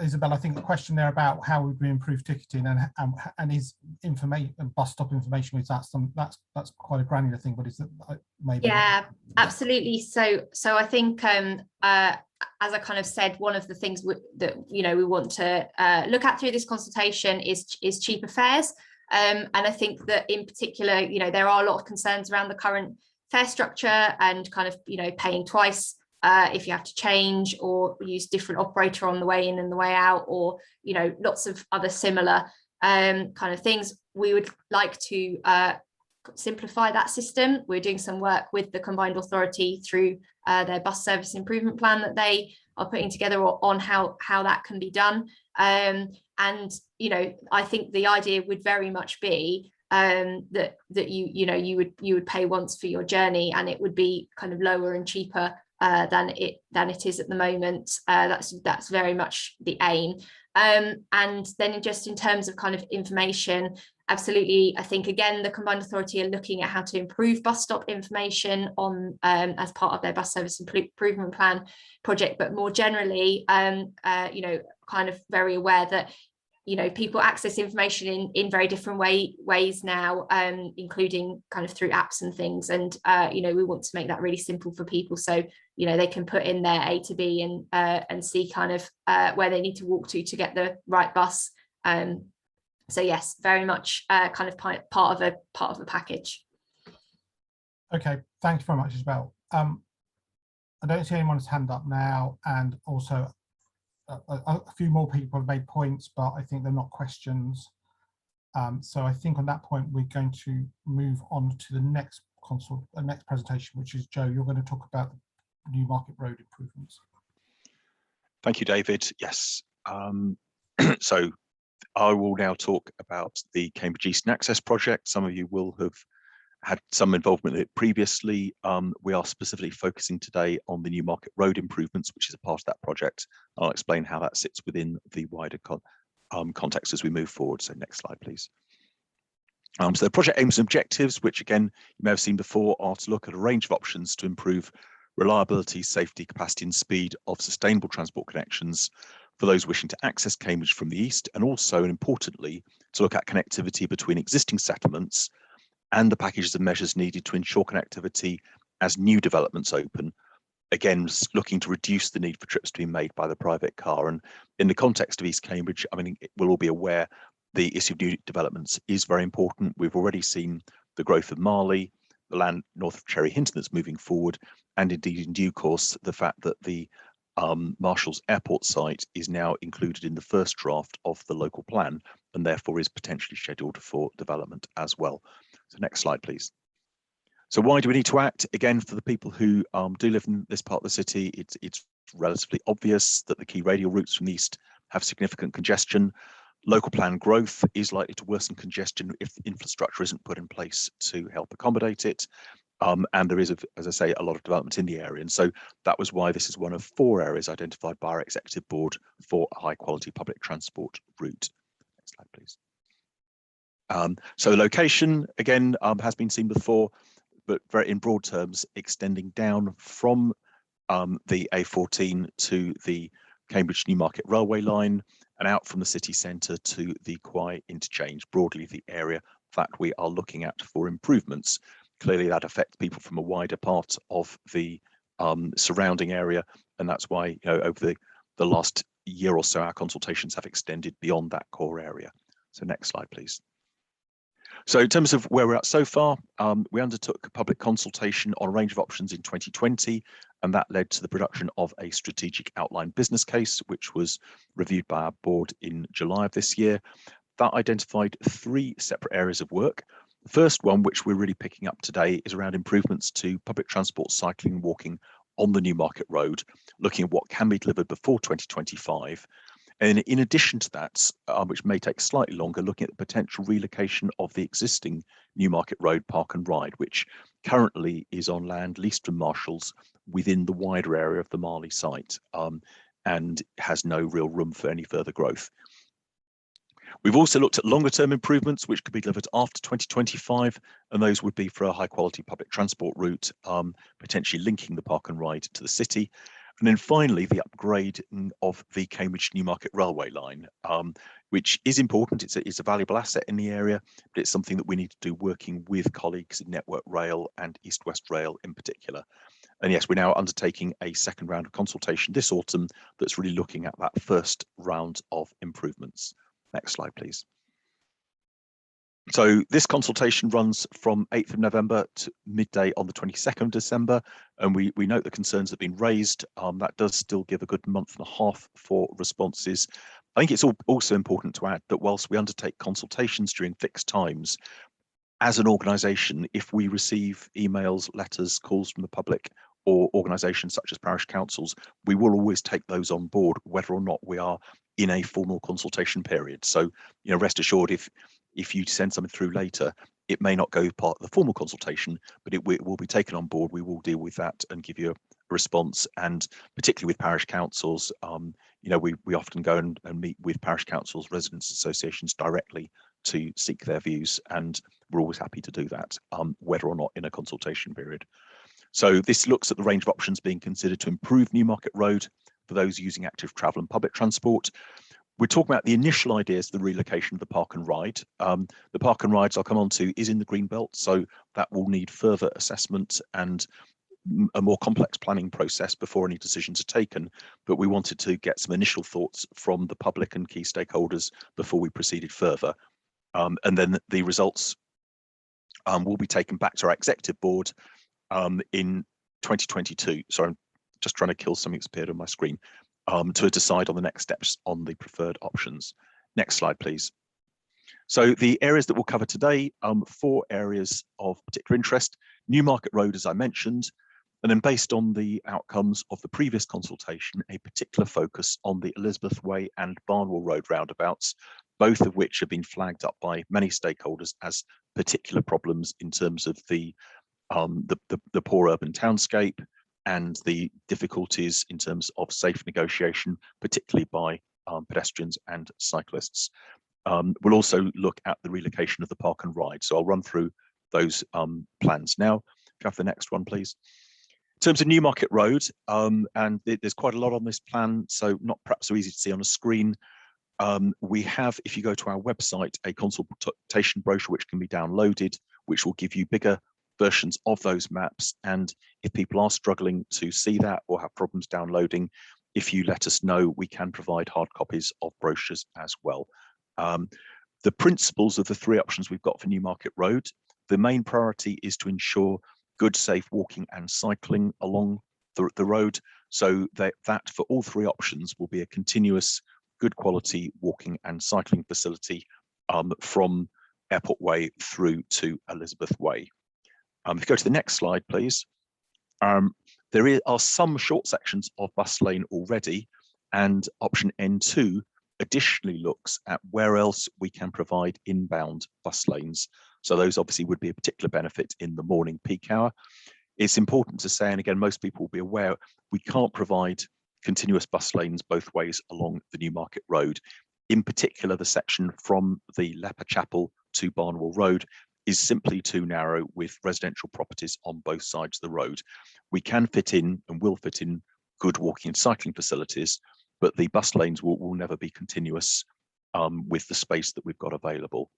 Isabel, I think the question there about how would we improve ticketing and is information and bus stop information, is that that's quite a granular thing, but is it maybe? Yeah, absolutely. So I think as I kind of said, one of the things that we want to look at through this consultation is cheaper fares. And I think that in particular, there are a lot of concerns around the current fare structure and kind of, paying twice if you have to change or use different operator on the way in and the way out, or, lots of other similar kind of things. We would like to simplify that system. We're doing some work with the Combined Authority through their bus service improvement plan that they are putting together on how that can be done. And I think the idea would very much be that you would pay once for your journey, and it would be kind of lower and cheaper than it is at the moment. That's very much the aim. And then just in terms of kind of information, absolutely, I think again the Combined Authority are looking at how to improve bus stop information on as part of their bus service improvement plan project, but more generally, kind of very aware that people access information in very different ways now, including kind of through apps and things, and we want to make that really simple for people, so they can put in their A to B and see kind of where they need to walk to get the right bus. So yes, very much kind of part of a package. Okay, thank you very much, Isabel. I don't see anyone's hand up now, and also a few more people have made points, but I think they're not questions. So I think on that point, we're going to move on to the next presentation, which is Joe. You're going to talk about the Newmarket Road improvements. Thank you, David. Yes. So I will now talk about the Cambridge Eastern Access project. Some of you will have had some involvement in it previously. We are specifically focusing today on the Newmarket Road improvements, which is a part of that project. I'll explain how that sits within the wider context as we move forward. So next slide, please. So the project aims and objectives, which again, you may have seen before, are to look at a range of options to improve reliability, safety, capacity and speed of sustainable transport connections for those wishing to access Cambridge from the east, and also, and importantly, to look at connectivity between existing settlements and the packages of measures needed to ensure connectivity as new developments open, again, looking to reduce the need for trips to be made by the private car. And in the context of East Cambridge, I mean, we'll all be aware the issue of new developments is very important. We've already seen the growth of Marley, the land north of Cherry Hinton that's moving forward, and indeed in due course, the fact that the Marshall's Airport site is now included in the first draft of the local plan, and therefore is potentially scheduled for development as well. So next slide, please. So why do we need to act? Again, for the people who do live in this part of the city, it's relatively obvious that the key radial routes from the east have significant congestion. Local plan growth is likely to worsen congestion if infrastructure isn't put in place to help accommodate it. And there is, as I say, a lot of development in the area. And so that was why this is one of 4 areas identified by our executive board for a high quality public transport route. Next slide, please. So location, again, has been seen before, but very in broad terms, extending down from the A14 to the Cambridge Newmarket railway line and out from the city centre to the Quay interchange, broadly the area that we are looking at for improvements. Clearly that affects people from a wider part of the surrounding area, and that's why over the last year or so our consultations have extended beyond that core area. So next slide, please. So in terms of where we're at so far, we undertook a public consultation on a range of options in 2020, and that led to the production of a strategic outline business case, which was reviewed by our board in July of this year. That identified 3 separate areas of work. The first one, which we're really picking up today, is around improvements to public transport, cycling and walking on the Newmarket Road, looking at what can be delivered before 2025. And in addition to that, which may take slightly longer, looking at the potential relocation of the existing Newmarket Road Park and Ride, which currently is on land leased from Marshalls within the wider area of the Marley site, and has no real room for any further growth. We've also looked at longer term improvements which could be delivered after 2025, and those would be for a high quality public transport route, potentially linking the park and ride to the city. And then finally, the upgrade of the Cambridge Newmarket railway line, which is important. It's a valuable asset in the area, but it's something that we need to do working with colleagues in Network Rail and East West Rail in particular. And yes, we're now undertaking a second round of consultation this autumn that's really looking at that first round of improvements. Next slide, please. So this consultation runs from 8th of November to midday on the 22nd of December, and we note the concerns that have been raised. That does still give a good month and a half for responses. I think it's also important to add that whilst we undertake consultations during fixed times, as an organisation, if we receive emails, letters, calls from the public or organisations such as parish councils, we will always take those on board, whether or not we are in a formal consultation period. So, rest assured, if you send something through later, it may not go part of the formal consultation, but it will be taken on board. We will deal with that and give you a response. And particularly with parish councils, we often go and meet with parish councils, residents associations directly to seek their views, and we're always happy to do that, whether or not in a consultation period. So this looks at the range of options being considered to improve Newmarket Road for those using active travel and public transport. We're talking about the initial ideas, the relocation of the park and ride. The park and rides I'll come on to is in the Greenbelt, so that will need further assessment and a more complex planning process before any decisions are taken. But we wanted to get some initial thoughts from the public and key stakeholders before we proceeded further. And then the results will be taken back to our executive board in 2022. So I'm just trying to kill something that's appeared on my screen. To decide on the next steps on the preferred options. Next slide, please. So the areas that we'll cover today, 4 areas of particular interest. Newmarket Road, as I mentioned, and then based on the outcomes of the previous consultation, a particular focus on the Elizabeth Way and Barnawal Road roundabouts, both of which have been flagged up by many stakeholders as particular problems in terms of the poor urban townscape and the difficulties in terms of safe negotiation, particularly by pedestrians and cyclists. We'll also look at the relocation of the park and ride. So I'll run through those plans now. If you have the next one, please. In terms of Newmarket Road, and there's quite a lot on this plan, so not perhaps so easy to see on a screen. We have, if you go to our website, a consultation brochure which can be downloaded, which will give you bigger versions of those maps. And if people are struggling to see that or have problems downloading, if you let us know, we can provide hard copies of brochures as well. The principles of the 3 options we've got for Newmarket Road, the main priority is to ensure good, safe walking and cycling along the road, so that for all 3 options will be a continuous, good quality walking and cycling facility from Airport Way through to Elizabeth Way. If you go to the next slide, please. There are some short sections of bus lane already, and option N2 additionally looks at where else we can provide inbound bus lanes. So those obviously would be a particular benefit in the morning peak hour. It's important to say, and again, most people will be aware, we can't provide continuous bus lanes both ways along the Newmarket Road. In particular, the section from the Leper Chapel to Barnawal Road is simply too narrow with residential properties on both sides of the road. We can fit in and will fit in good walking and cycling facilities, but the bus lanes will never be continuous with the space that we've got available.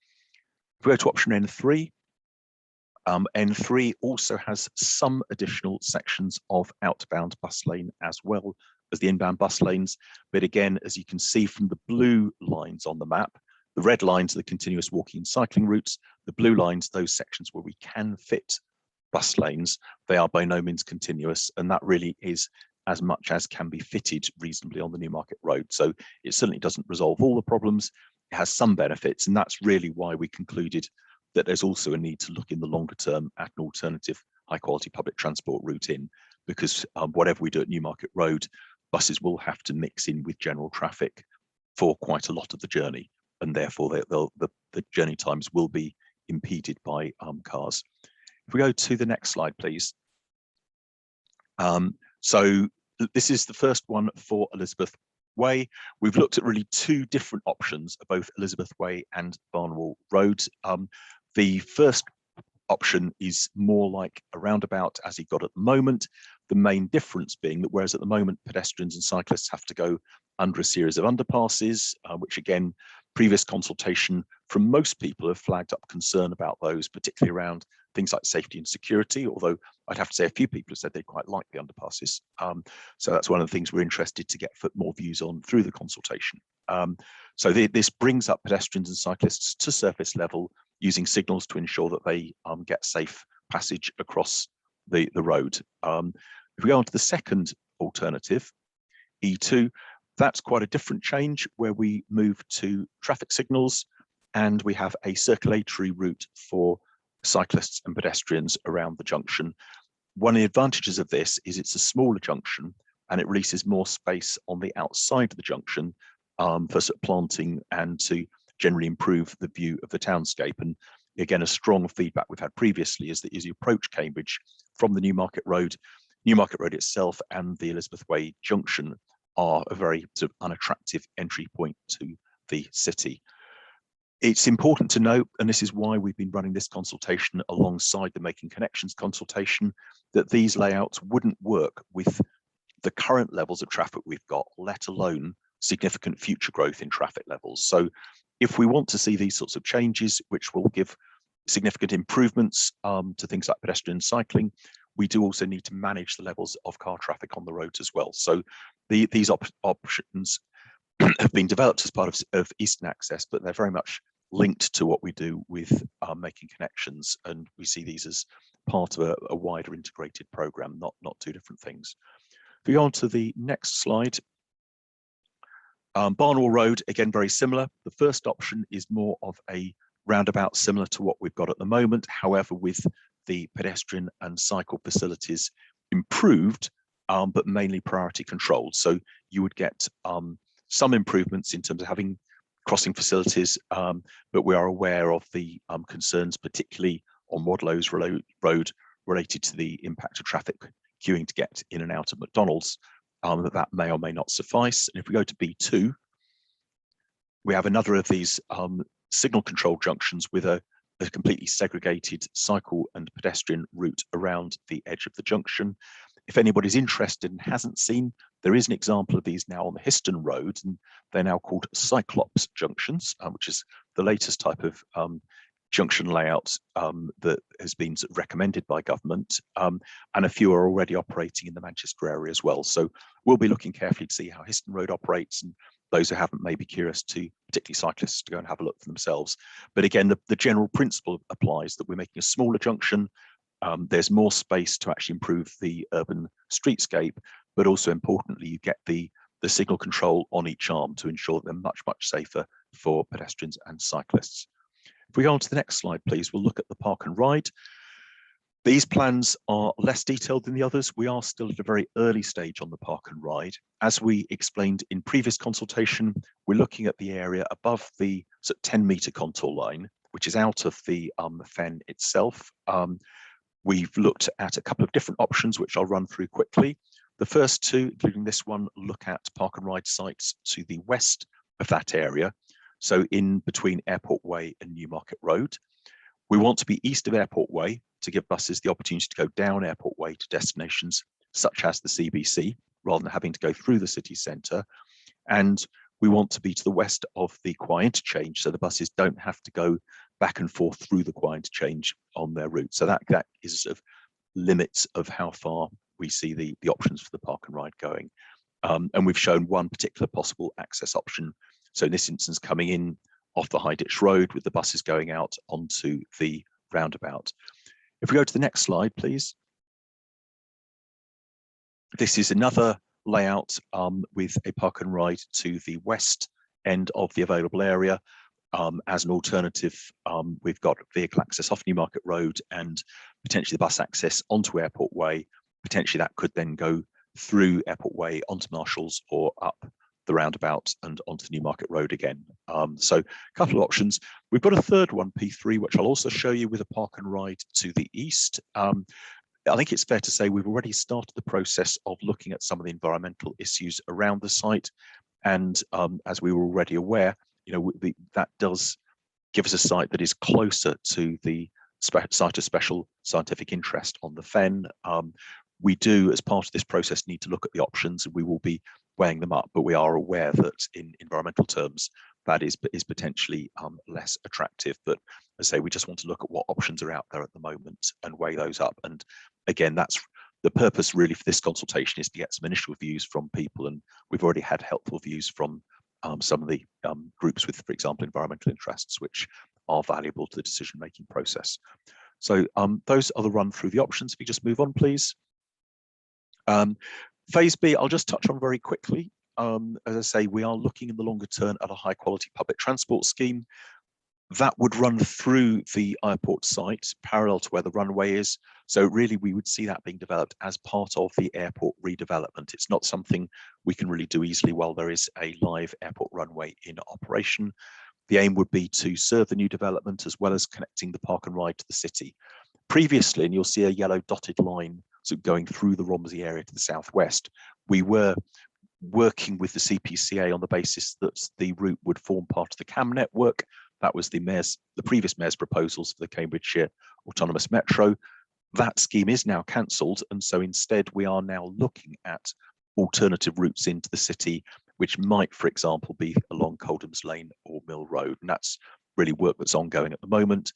If we go to option N3, N3 also has some additional sections of outbound bus lane as well as the inbound bus lanes. But again, as you can see from the blue lines on the map, the red lines are the continuous walking and cycling routes. The blue lines, those sections where we can fit bus lanes, they are by no means continuous, and that really is as much as can be fitted reasonably on the Newmarket Road. So it certainly doesn't resolve all the problems. It has some benefits, and that's really why we concluded that there's also a need to look in the longer term at an alternative high quality public transport route in, because whatever we do at Newmarket Road, buses will have to mix in with general traffic for quite a lot of the journey, and therefore the journey times will be impeded by cars. If we go to the next slide, please. So this is the first one for Elizabeth Way. We've looked at really two different options of both Elizabeth Way and Barnawal Road. The first option is more like a roundabout as you've got at the moment. The main difference being that whereas at the moment pedestrians and cyclists have to go under a series of underpasses, which again, previous consultation from most people have flagged up concern about those, particularly around things like safety and security, although I'd have to say a few people have said they quite like the underpasses. So that's one of the things we're interested to get more views on through the consultation. So this brings up pedestrians and cyclists to surface level using signals to ensure that they get safe passage across the road. If we go on to the second alternative, E2, that's quite a different change where we move to traffic signals and we have a circulatory route for cyclists and pedestrians around the junction. One of the advantages of this is it's a smaller junction and it releases more space on the outside of the junction for sort of planting and to generally improve the view of the townscape. And again, a strong feedback we've had previously is that as you approach Cambridge from the Newmarket Road itself and the Elizabeth Way junction are a very sort of unattractive entry point to the city. It's important to note, and this is why we've been running this consultation alongside the Making Connections consultation, that these layouts wouldn't work with the current levels of traffic we've got, let alone significant future growth in traffic levels. So if we want to see these sorts of changes, which will give significant improvements to things like pedestrian cycling, we do also need to manage the levels of car traffic on the roads as well. So these options have been developed as part of Eastern Access, but they're very much linked to what we do with Making Connections, and we see these as part of a wider integrated program, not two different things. If we go on to the next slide, Barnawal Road, again, very similar. The first option is more of a roundabout similar to what we've got at the moment, however, with the pedestrian and cycle facilities improved, but mainly priority controlled. So you would get some improvements in terms of having crossing facilities, but we are aware of the concerns, particularly on Wadlows Road related to the impact of traffic queuing to get in and out of McDonald's, that may or may not suffice. And if we go to B2, we have another of these signal control junctions with a completely segregated cycle and pedestrian route around the edge of the junction. If anybody's interested and hasn't seen, there is an example of these now on the Histon Road, and they're now called Cyclops Junctions, which is the latest type of junction layout that has been sort of recommended by government, and a few are already operating in the Manchester area as well. So we'll be looking carefully to see how Histon Road operates, and those who haven't may be curious to, particularly cyclists, to go and have a look for themselves. But again, the general principle applies that we're making a smaller junction. There's more space to actually improve the urban streetscape, but also importantly, you get the signal control on each arm to ensure that they're much, much safer for pedestrians and cyclists. If we go on to the next slide, please, we'll look at the park and ride. These plans are less detailed than the others. We are still at a very early stage on the park and ride. As we explained in previous consultation, we're looking at the area above the 10-metre contour line, which is out of the fen itself. We've looked at a couple of different options, which I'll run through quickly. The first two, including this one, look at park and ride sites to the west of that area, so in between Airport Way and Newmarket Road. We want to be east of Airport Way to give buses the opportunity to go down Airport Way to destinations such as the CBC, rather than having to go through the city centre. And we want to be to the west of the Quay interchange, so the buses don't have to go back and forth through the Quay interchange on their route. So that is sort of limits of how far we see the options for the park and ride going. And we've shown one particular possible access option. So in this instance, coming in off the High Ditch Road with the buses going out onto the roundabout. If we go to the next slide, please. This is another layout with a park and ride to the west end of the available area. As an alternative, we've got vehicle access off Newmarket Road and potentially the bus access onto Airport Way. Potentially that could then go through Airport Way onto Marshalls or up the roundabout and onto Newmarket Road again. So a couple of options. We've got a third one, P3, which I'll also show you with a park and ride to the east. I think it's fair to say we've already started the process of looking at some of the environmental issues around the site. And as we were already aware, that does give us a site that is closer to the site of special scientific interest on the fen. We do, as part of this process, need to look at the options, and we will be weighing them up, but we are aware that in environmental terms, that is potentially less attractive. But as I say, we just want to look at what options are out there at the moment and weigh those up. And again, that's the purpose really for this consultation, is to get some initial views from people. And we've already had helpful views from some of the groups with, for example, environmental interests, which are valuable to the decision-making process. So those are the run through the options. If you just move on, please. Phase B, I'll just touch on very quickly. As I say, we are looking in the longer term at a high quality public transport scheme that would run through the airport site parallel to where the runway is. So really we would see that being developed as part of the airport redevelopment. It's not something we can really do easily while there is a live airport runway in operation. The aim would be to serve the new development as well as connecting the park and ride to the city. Previously, and you'll see a yellow dotted line so going through the Romsey area to the southwest, we were working with the CPCA on the basis that the route would form part of the CAM network. That was the previous mayor's proposals for the Cambridgeshire Autonomous Metro. That scheme is now cancelled, and so instead we are now looking at alternative routes into the city, which might, for example, be along Coldham's Lane or Mill Road, and that's really work that's ongoing at the moment.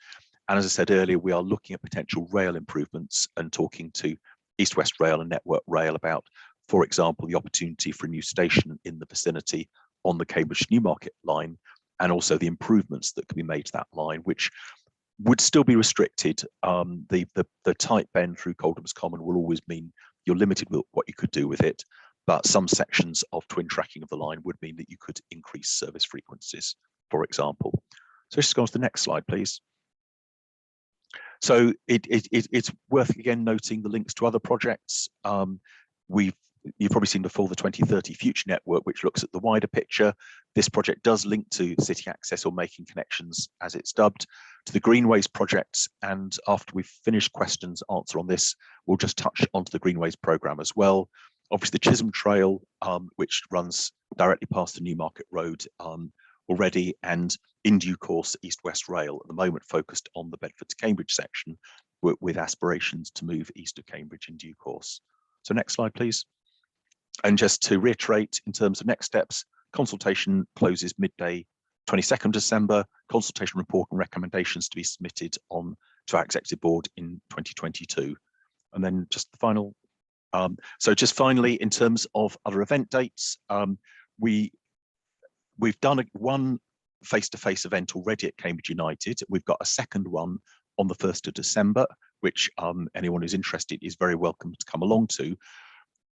And as I said earlier, we are looking at potential rail improvements and talking to East West Rail and Network Rail about, for example, the opportunity for a new station in the vicinity on the Cambridge Newmarket line, and also the improvements that can be made to that line, which would still be restricted. The tight bend through Coldham's Common will always mean you're limited with what you could do with it, but some sections of twin tracking of the line would mean that you could increase service frequencies, for example. So just go on to the next slide, please. So it's worth again noting the links to other projects. You've probably seen before the 2030 Future Network, which looks at the wider picture. This project does link to city access, or making connections as it's dubbed, to the Greenways projects. And after we've finished questions answer on this, we'll just touch onto the Greenways programme as well. Obviously the Chisholm Trail, which runs directly past the Newmarket Road already, and in due course East West Rail, at the moment focused on the Bedford to Cambridge section, with aspirations to move east of Cambridge in due course. So next slide, please. And just to reiterate, in terms of next steps, consultation closes midday 22nd December, consultation report and recommendations to be submitted on to our executive board in 2022. And then just the final, so just finally, in terms of other event dates, we've done one face-to-face event already at Cambridge United. We've got a second one on the 1st of December, which anyone who's interested is very welcome to come along to.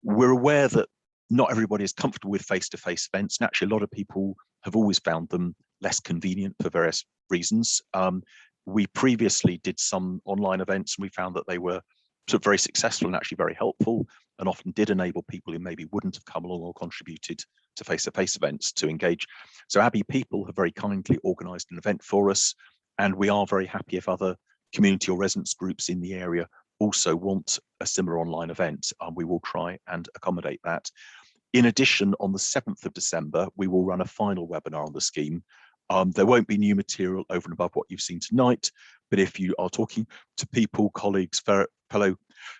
We're aware that not everybody is comfortable with face-to-face events, and actually a lot of people have always found them less convenient for various reasons. We previously did some online events, and we found that they were sort of very successful and actually very helpful, and often did enable people who maybe wouldn't have come along or contributed to face-to-face events to engage. So Abbey people have very kindly organised an event for us, and we are very happy if other community or residents groups in the area also want a similar online event. We will try and accommodate that. In addition, on the 7th of December, we will run a final webinar on the scheme. There won't be new material over and above what you've seen tonight, but if you are talking to people, colleagues, fellow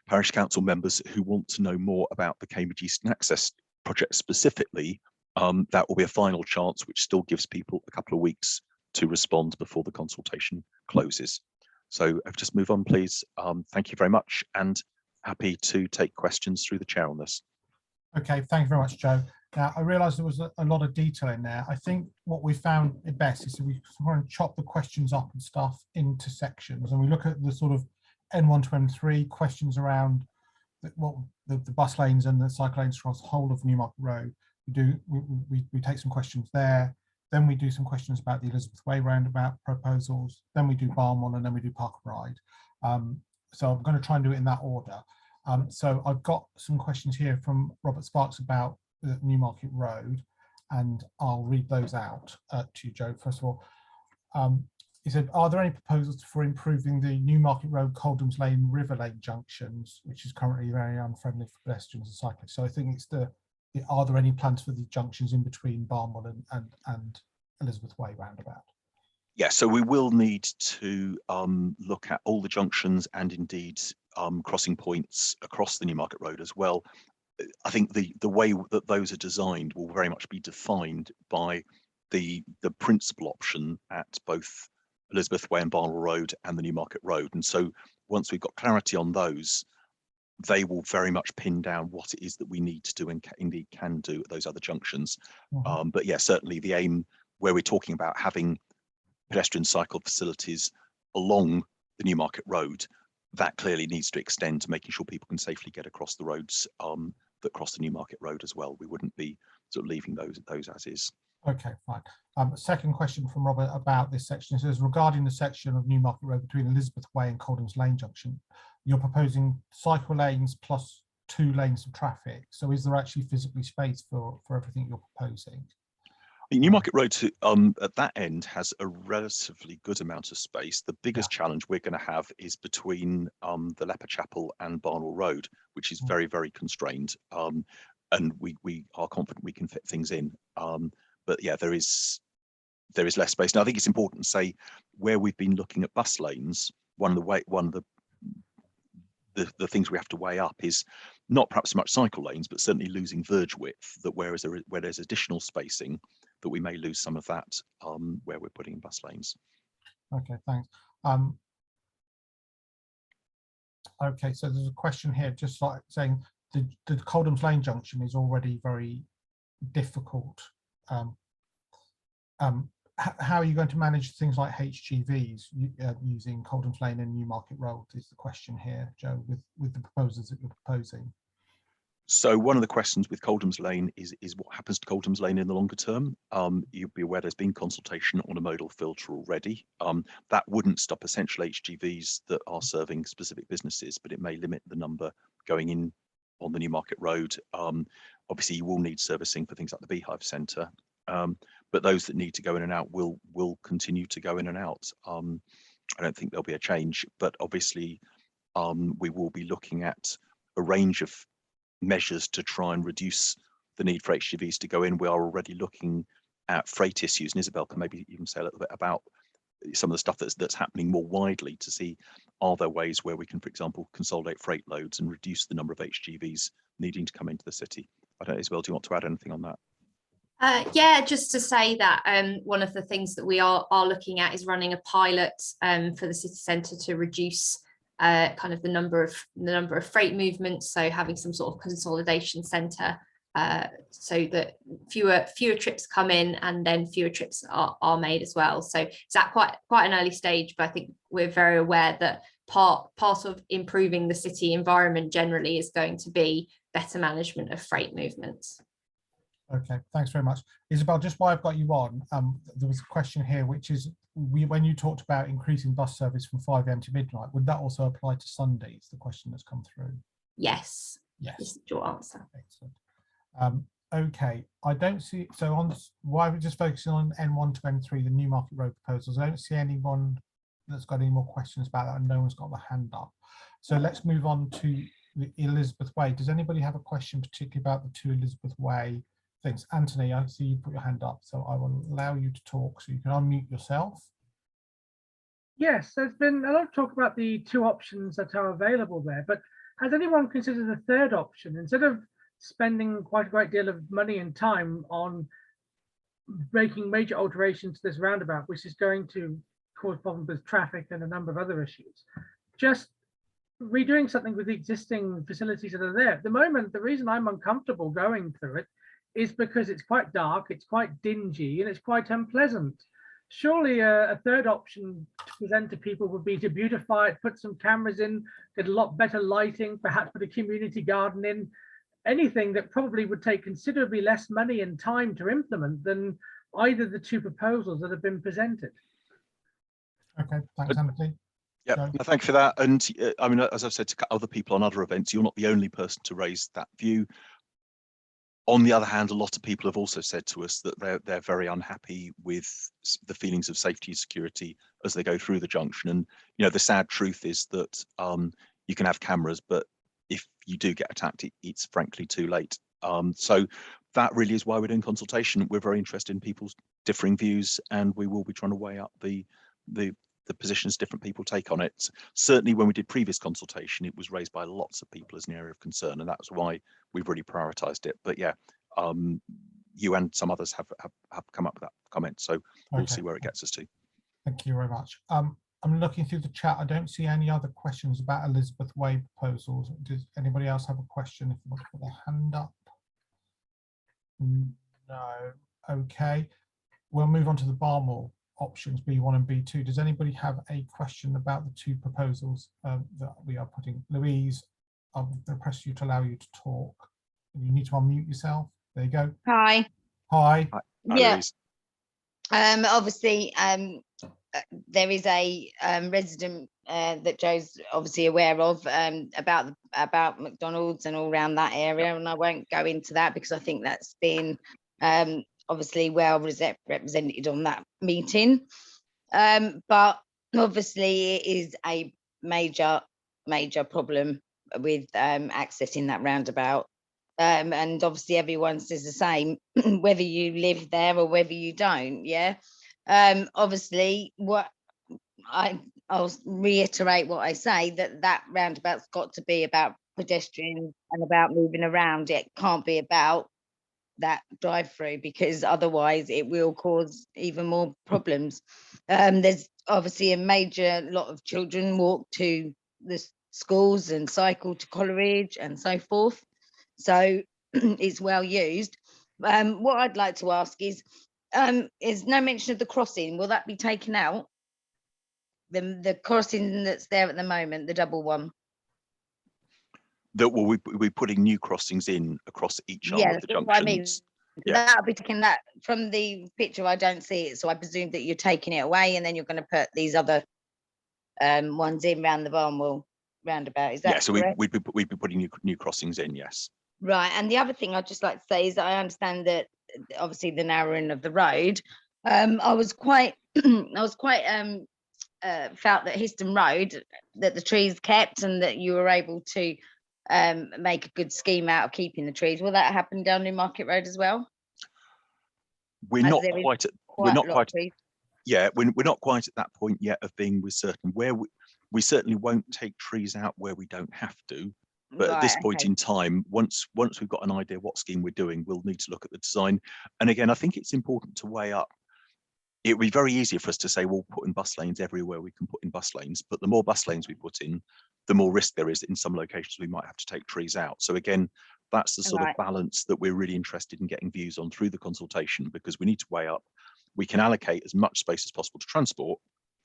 parish council members who want to know more about the Cambridge Eastern Access project specifically, that will be a final chance, which still gives people a couple of weeks to respond before the consultation closes. So if just move on, please. Thank you very much, and happy to take questions through the chair on this. Okay, thank you very much, Joe. Now, I realise there was a lot of detail in there. I think what we found it best is that we want to chop the questions up and stuff into sections, and we look at the sort of N1 to N3 questions around the bus lanes and the cycle lanes across the whole of Newmarket Road. We take some questions there. Then we do some questions about the Elizabeth Way roundabout proposals. Then we do Barnawal, and then we do Park and Ride. So I'm going to try and do it in that order. So I've got some questions here from Robert Sparks about the Newmarket Road, and I'll read those out to you, Joe. First of all, he said, are there any proposals for improving the Newmarket Road, Coldham's Lane, River Lane junctions, which is currently very unfriendly for pedestrians and cyclists? So I think it's are there any plans for the junctions in between Barnwell and Elizabeth Way roundabout? Yeah, so we will need to look at all the junctions and indeed crossing points across the Newmarket Road as well. I think the way that those are designed will very much be defined by the principal option at both Elizabeth Way and Barnawal Road and the Newmarket Road. And so once we've got clarity on those, they will very much pin down what it is that we need to do and indeed can do at those other junctions. But yeah, certainly the aim where we're talking about having pedestrian cycle facilities along the Newmarket Road, that clearly needs to extend to making sure people can safely get across the roads that cross the Newmarket Road as well. We wouldn't be sort of leaving those as is. Okay, fine. Second question from Robert about this section. It says, regarding the section of Newmarket Road between Elizabeth Way and Coldham's Lane Junction, you're proposing cycle lanes plus 2 lanes of traffic. So is there actually physically space for everything you're proposing? The Newmarket Road at that end has a relatively good amount of space. The biggest challenge we're going to have is between the Leper Chapel and Barnawal Road, which is very, very constrained. And we are confident we can fit things in. But yeah, there is less space. Now, I think it's important to say where we've been looking at bus lanes, one of the things we have to weigh up is not perhaps so much cycle lanes, but certainly losing verge width, that where there's additional spacing, that we may lose some of that where we're putting in bus lanes. Okay, thanks. Okay, so there's a question here, just like saying the Coldham's Lane Junction is already very difficult. How are you going to manage things like HGVs using Coldham's Lane and Newmarket Road is the question here, Joe, with the proposals that you're proposing. So one of the questions with Coldham's Lane is what happens to Coldham's Lane in the longer term. You'll be aware there's been consultation on a modal filter already. That wouldn't stop essential HGVs that are serving specific businesses, but it may limit the number going in on the Newmarket Road. Obviously, you will need servicing for things like the Beehive Centre, but those that need to go in and out will continue to go in and out. I don't think there'll be a change, but obviously we will be looking at a range of measures to try and reduce the need for HGVs to go in. We are already looking at freight issues, and Isabel can maybe even say a little bit about some of the stuff that's happening more widely to see, are there ways where we can, for example, consolidate freight loads and reduce the number of HGVs needing to come into the city. I don't know, Isabel, do you want to add anything on that? Yeah, just to say that one of the things that we are looking at is running a pilot for the city centre to reduce kind of the number of freight movements, so having some sort of consolidation centre so that fewer trips come in and then fewer trips are made as well. So it's at quite an early stage, but I think we're very aware that part of improving the city environment generally is going to be better management of freight movements. Okay, thanks very much. Isabel, just while I've got you on, there was a question here, which is, when you talked about increasing bus service from 5 AM to midnight, would that also apply to Sundays? The question that's come through. Yes. Yes. Is your answer. Excellent. Okay, I don't see, so on why we're just focusing on N1 to N3, the Newmarket Road proposals, I don't see anyone that's got any more questions about that, and no one's got the hand up. So let's move on to the Elizabeth Way. Does anybody have a question particularly about the 2 Elizabeth Way things? Anthony, I see you put your hand up, so I will allow you to talk, so you can unmute yourself. Yes, there's been a lot of talk about the 2 options that are available there, but has anyone considered the 3rd option? Instead of spending quite a great deal of money and time on making major alterations to this roundabout, which is going to cause problems with traffic and a number of other issues, just redoing something with the existing facilities that are there. At the moment, the reason I'm uncomfortable going through it is because it's quite dark, it's quite dingy, and it's quite unpleasant. Surely a 3rd option to present to people would be to beautify it, put some cameras in, get a lot better lighting, perhaps put a community garden in, anything that probably would take considerably less money and time to implement than either the 2 proposals that have been presented. Okay, thanks, Anthony. Yeah, thank you for that. And I mean, as I've said to other people on other events, you're not the only person to raise that view. On the other hand, a lot of people have also said to us that they're very unhappy with the feelings of safety and security as they go through the junction. And you know, the sad truth is that you can have cameras, but if you do get attacked, it's frankly too late. So that really is why we're doing consultation. We're very interested in people's differing views, and we will be trying to weigh up the positions different people take on it. Certainly when we did previous consultation, it was raised by lots of people as an area of concern, and that's why we've really prioritised it. But yeah, you and some others have come up with that comment, so we'll see where it gets us to. Thank you very much. I'm looking through the chat. I don't see any other questions about Elizabeth Way proposals. Does anybody else have a question? If you want to put their hand up. No. Okay. We'll move on to the Barnawal options B1 and B2. Does anybody have a question about the two proposals that we are putting? Louise, I'm going to press you to allow you to talk. You need to unmute yourself. There you go. Hi. Hi. Yeah. Louise. Obviously, there is a resident that Joe's obviously aware of about McDonald's and all around that area, and I won't go into that because I think that's been obviously well represented on that meeting. But obviously it is a major problem with accessing that roundabout. And obviously everyone says the same, whether you live there or whether you don't. Yeah. Obviously, what I'll reiterate what I say, that roundabout's got to be about pedestrians and about moving around. It can't be about that drive-through, because otherwise it will cause even more problems. There's obviously a major lot of children walk to the schools and cycle to Coleridge and so forth, so it's well used. What I'd like to ask is no mention of the crossing. Will that be taken out? The crossing that's there at the moment, the double one. That will we putting new crossings in across each arm of the junctions. I mean. Yeah. That'll be taken. That from the picture I don't see it, so I presume that you're taking it away and then you're going to put these other ones in around the Barnawal roundabout. Is that yeah, so correct? we'd be putting new crossings in, yes. Right. And the other thing I'd just like to say is that I understand that obviously the narrowing of the road, I was quite felt that Histon Road, that the trees kept and that you were able to make a good scheme out of keeping the trees. Will that happen down Newmarket Road as well? We're not quite at that point yet of being with certain where we certainly won't take trees out where we don't have to. But at this point in time, once we've got an idea what scheme we're doing, we'll need to look at the design. And again, I think it's important to weigh up. It would be very easy for us to say, well, put in bus lanes everywhere we can put in bus lanes. But the more bus lanes we put in, the more risk there is that in some locations we might have to take trees out. So again, that's the sort of balance that we're really interested in getting views on through the consultation, because we need to weigh up. We can allocate as much space as possible to transport.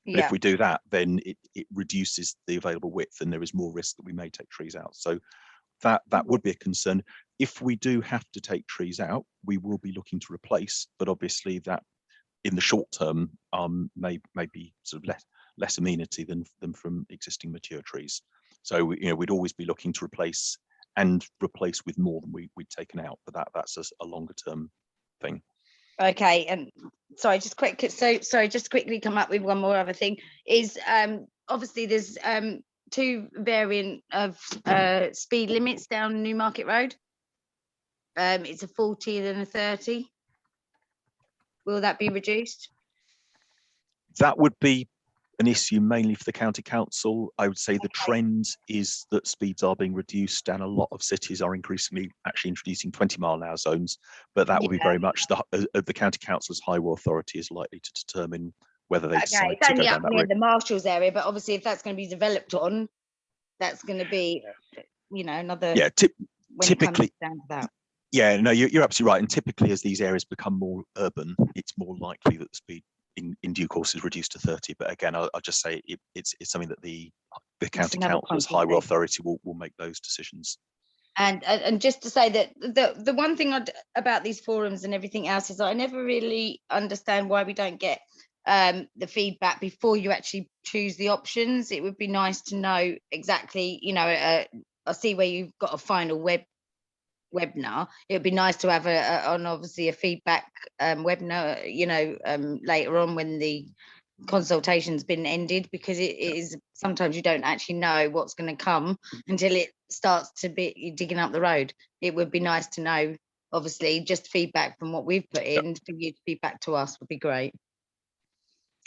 But if we do that, then it reduces the available width and there is more risk that we may take trees out. So that would be a concern. If we do have to take trees out, we will be looking to replace, but obviously that in the short term may be sort of less amenity than from existing mature trees. So we'd always be looking to replace with more than we'd taken out, but that's a longer term thing. Okay, and sorry, just quickly come up with one more other thing is obviously there's two variant of speed limits down Newmarket Road. It's a 40 and a 30. Will that be reduced? That would be an issue mainly for the county council. I would say the trend is that speeds are being reduced and a lot of cities are increasingly actually introducing 20-mile-an-hour zones, but that will be very much the county council's highway authority is likely to determine whether they decide it's to only go up down that near route. the Marshalls area, but obviously if that's going to be developed on, that's going to be another typically down to that. Yeah, no, you're absolutely right. And typically as these areas become more urban, it's more likely that the speed in due course is reduced to 30. But again, I'll just say it's something that the county council's highway authority will make those decisions. And just to say that the one thing about these forums and everything else is I never really understand why we don't get the feedback before you actually choose the options. It would be nice to know exactly, I see where you've got a final webinar. It would be nice to have obviously a feedback webinar, later on when the consultation's been ended, because it is sometimes you don't actually know what's going to come until it starts to be digging up the road. It would be nice to know, obviously, just feedback from what we've put in for you to feedback to us would be great.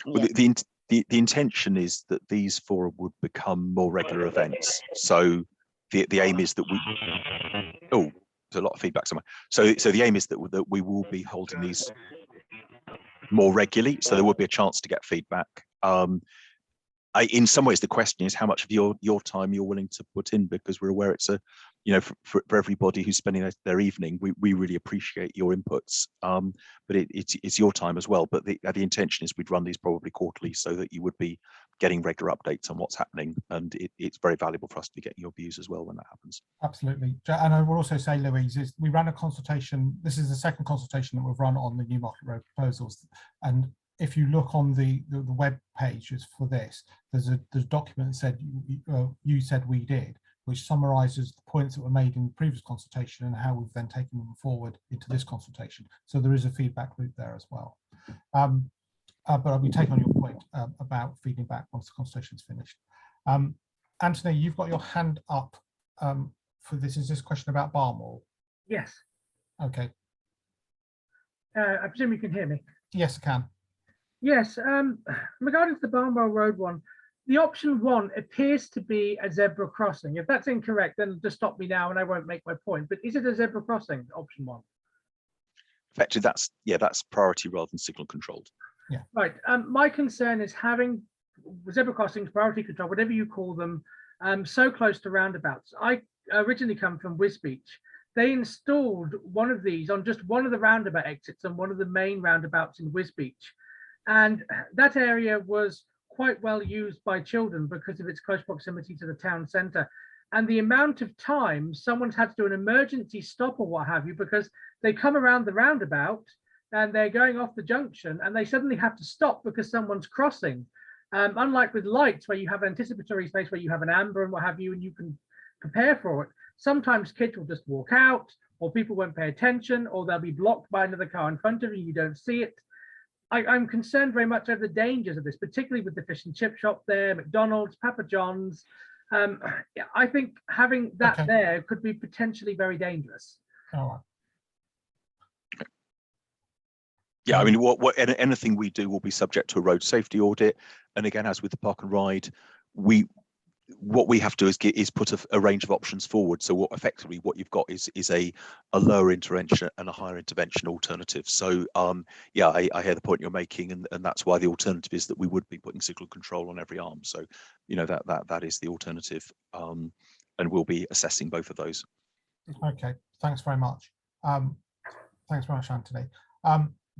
Well, the intention is that these fora would become more regular events. So the aim is that we, oh, there's a lot of feedback somewhere. So the aim is that we will be holding these more regularly, so there will be a chance to get feedback. In some ways, the question is how much of your time you're willing to put in, because we're aware it's a, you know, for everybody who's spending their evening, we really appreciate your inputs. But it's your time as well. But the intention is we'd run these probably quarterly, so that you would be getting regular updates on what's happening, and it's very valuable for us to be getting your views as well when that happens. Absolutely. And I will also say, Louise, is we ran a consultation. This is the second consultation that we've run on the Newmarket Road proposals. And if you look on the web pages for this, there's a document that said you said we did, which summarises the points that were made in the previous consultation and how we've then taken them forward into this consultation. So there is a feedback loop there as well. But I'll be taking on your point about feeding back once the consultation is finished. Anthony, you've got your hand up for this. Is this question about Barnawal? Yes. Okay. I presume you can hear me. Yes, I can. Yes. Regarding the Barnawal Road one, the option 1 appears to be a zebra crossing. If that's incorrect, then just stop me now and I won't make my point. But is it a zebra crossing, option 1? Effectively, that's priority rather than signal controlled. Yeah. Right. My concern is having zebra crossings, priority control, whatever you call them, so close to roundabouts. I originally come from Wisbech. They installed one of these on just one of the roundabout exits and one of the main roundabouts in Wisbech. And that area was quite well used by children because of its close proximity to the town centre. And the amount of time someone's had to do an emergency stop or what have you, because they come around the roundabout and they're going off the junction and they suddenly have to stop because someone's crossing. Unlike with lights where you have an anticipatory space where you have an amber and what have you, and you can prepare for it. Sometimes kids will just walk out, or people won't pay attention, or they'll be blocked by another car in front of you, you don't see it. I'm concerned very much over the dangers of this, particularly with the fish and chip shop there, McDonald's, Papa John's. I think having that there could be potentially very dangerous. All right. Yeah, I mean, anything we do will be subject to a road safety audit. And again, as with the park and ride, what we have to do is put a range of options forward. So what you've got is a lower intervention and a higher intervention alternative. So yeah, I hear the point you're making, and that's why the alternative is that we would be putting signal control on every arm. So you know that is the alternative, and we'll be assessing both of those. Okay, thanks very much. Thanks very much, Anthony.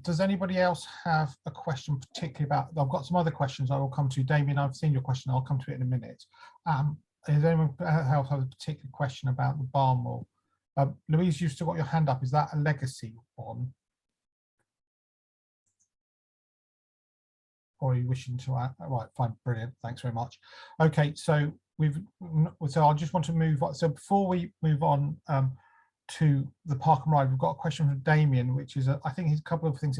Does anybody else have a question particularly about, I've got some other questions I will come to. Damien, I've seen your question, I'll come to it in a minute. Does anyone else have a particular question about the Barnawal? Louise, you've still got your hand up. Is that a legacy one? Or are you wishing to add? Right, fine, brilliant, thanks very much. Okay, so I just want to move on. So before we move on to the park and ride, we've got a question from Damien, which is I think he's a couple of things.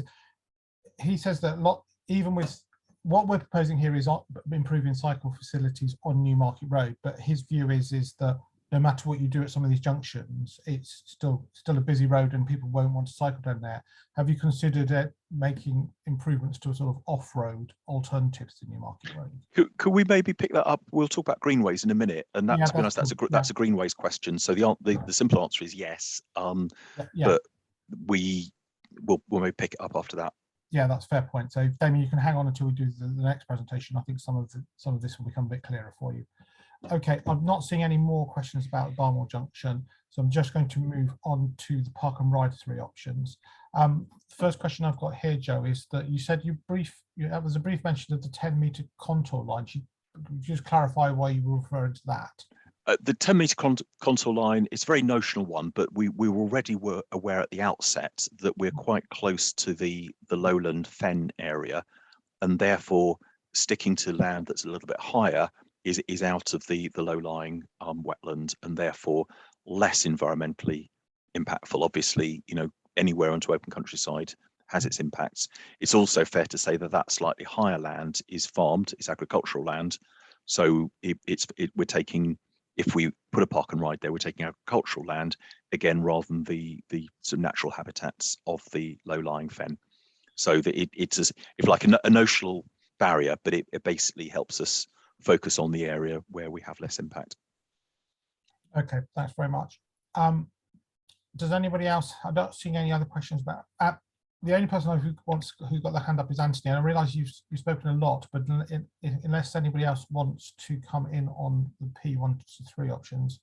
He says that even with what we're proposing here is improving cycle facilities on Newmarket Road, but his view is that no matter what you do at some of these junctions, it's still a busy road and people won't want to cycle down there. Have you considered making improvements to a sort of off-road alternatives to Newmarket Road? Could we maybe pick that up? We'll talk about Greenways in a minute, and that, yeah, to be honest, that's a Greenways question. So the simple answer is yes, but we'll maybe pick it up after that. Yeah, that's a fair point. So Damien, you can hang on until we do the next presentation. I think some of this will become a bit clearer for you. Okay, I'm not seeing any more questions about Barnawal Junction, so I'm just going to move on to the park and ride 3 options. First question I've got here, Joe, is that you said there was a brief mention of the 10-metre contour line. Could you just clarify why you were referring to that? The 10-metre contour line is a very notional one, but we already were aware at the outset that we're quite close to the lowland fen area, and therefore sticking to land that's a little bit higher is out of the low-lying wetland, and therefore less environmentally impactful. Obviously, you know, anywhere onto open countryside has its impacts. It's also fair to say that that slightly higher land is farmed, it's agricultural land. So we're taking, if we put a park and ride there, we're taking agricultural land again, rather than the sort of natural habitats of the low-lying fen. So that it's if like a notional barrier, but it basically helps us focus on the area where we have less impact. Okay, thanks very much. Does anybody else? I'm not seeing any other questions about. The only person who got their hand up is Anthony. And I realise you've spoken a lot, but unless anybody else wants to come in on the P1 to 3 options,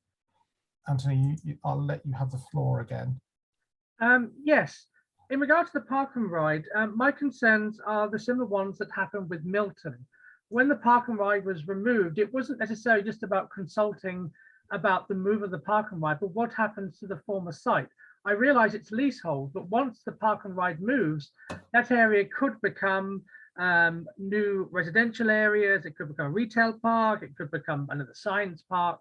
Anthony, I'll let you have the floor again. Yes, in regard to the park and ride, my concerns are the similar ones that happened with Milton. When the park and ride was removed, it wasn't necessarily just about consulting about the move of the park and ride, but what happens to the former site. I realise it's leasehold, but once the park and ride moves, that area could become new residential areas, it could become a retail park, it could become another science park.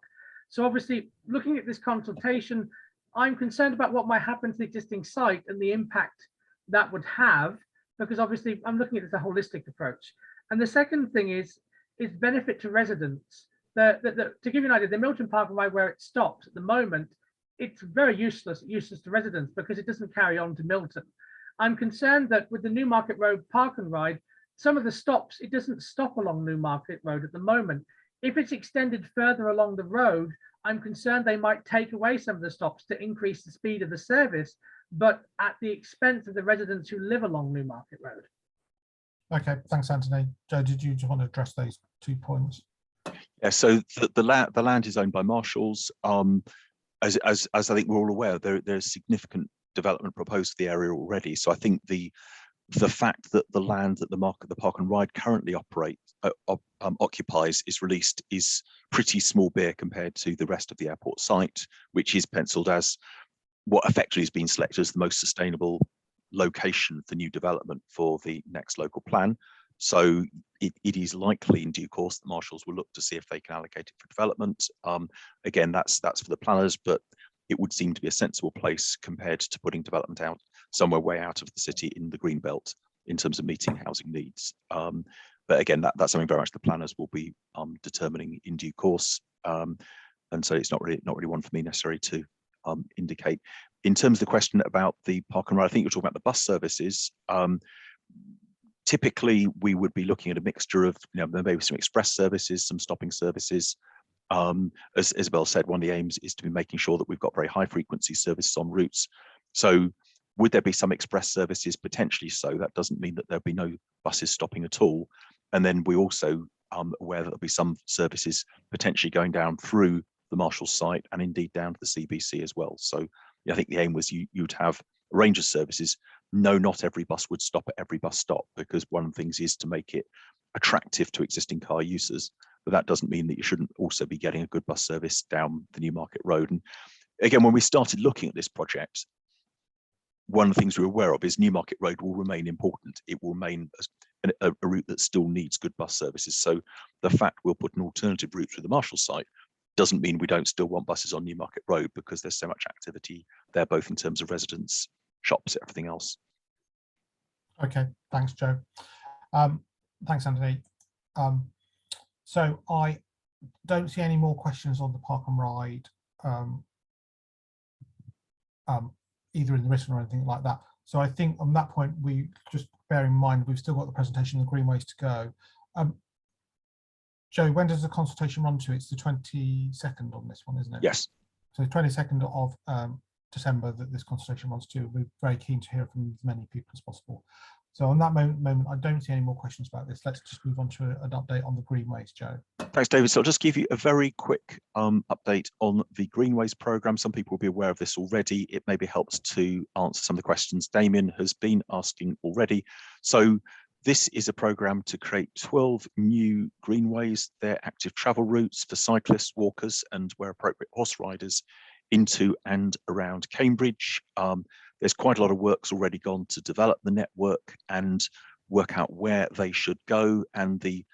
So obviously, looking at this consultation, I'm concerned about what might happen to the existing site and the impact that would have, because obviously I'm looking at this a holistic approach. And the second thing is benefit to residents. To give you an idea, the Milton Park and Ride, where it stops at the moment, it's very useless to residents because it doesn't carry on to Milton. I'm concerned that with the Newmarket Road Park and Ride, some of the stops, it doesn't stop along Newmarket Road at the moment. If it's extended further along the road, I'm concerned they might take away some of the stops to increase the speed of the service, but at the expense of the residents who live along Newmarket Road. Okay, thanks, Anthony. Joe, did you just want to address those 2 points? Yeah, so the land is owned by Marshalls. As I think we're all aware, there's significant development proposed for the area already. So I think the fact that the land that the park and ride currently occupies is released is pretty small beer compared to the rest of the airport site, which is penciled as what effectively has been selected as the most sustainable location for new development for the next local plan. So it is likely in due course that Marshalls will look to see if they can allocate it for development. Again, that's for the planners, but it would seem to be a sensible place compared to putting development out somewhere way out of the city in the green belt in terms of meeting housing needs. But again, that's something very much the planners will be determining in due course. And so it's not really one for me necessarily to indicate. In terms of the question about the park and ride, I think you're talking about the bus services. Typically, we would be looking at a mixture of, maybe some express services, some stopping services. As Isabel said, one of the aims is to be making sure that we've got very high frequency services on routes. So would there be some express services? Potentially so. That doesn't mean that there'll be no buses stopping at all. And then we also aware that there'll be some services potentially going down through the Marshalls site and indeed down to the CBC as well. So I think the aim was you'd have a range of services. No, not every bus would stop at every bus stop, because one of the things is to make it attractive to existing car users. But that doesn't mean that you shouldn't also be getting a good bus service down the Newmarket Road. And again, when we started looking at this project, one of the things we were aware of is Newmarket Road will remain important. It will remain a route that still needs good bus services. So the fact we'll put an alternative route through the Marshalls site doesn't mean we don't still want buses on Newmarket Road, because there's so much activity there, both in terms of residents, shops, everything else. Okay, thanks, Joe. Thanks, Anthony. So I don't see any more questions on the park and ride, either in the written or anything like that. So I think on that point, we just bear in mind we've still got the presentation of the Greenways to go. Joe, when does the consultation run to? It's the 22nd on this one, isn't it? Yes. So the 22nd of December that this consultation runs to. We're very keen to hear from as many people as possible. So on that moment, I don't see any more questions about this. Let's just move on to an update on the Greenways, Joe. Thanks, David. So I'll just give you a very quick update on the Greenways programme. Some people will be aware of this already. It maybe helps to answer some of the questions Damien has been asking already. So this is a programme to create 12 new greenways. They're active travel routes for cyclists, walkers, and where appropriate, horse riders into and around Cambridge. There's quite a lot of work's already gone to develop the network and work out where they should go. And the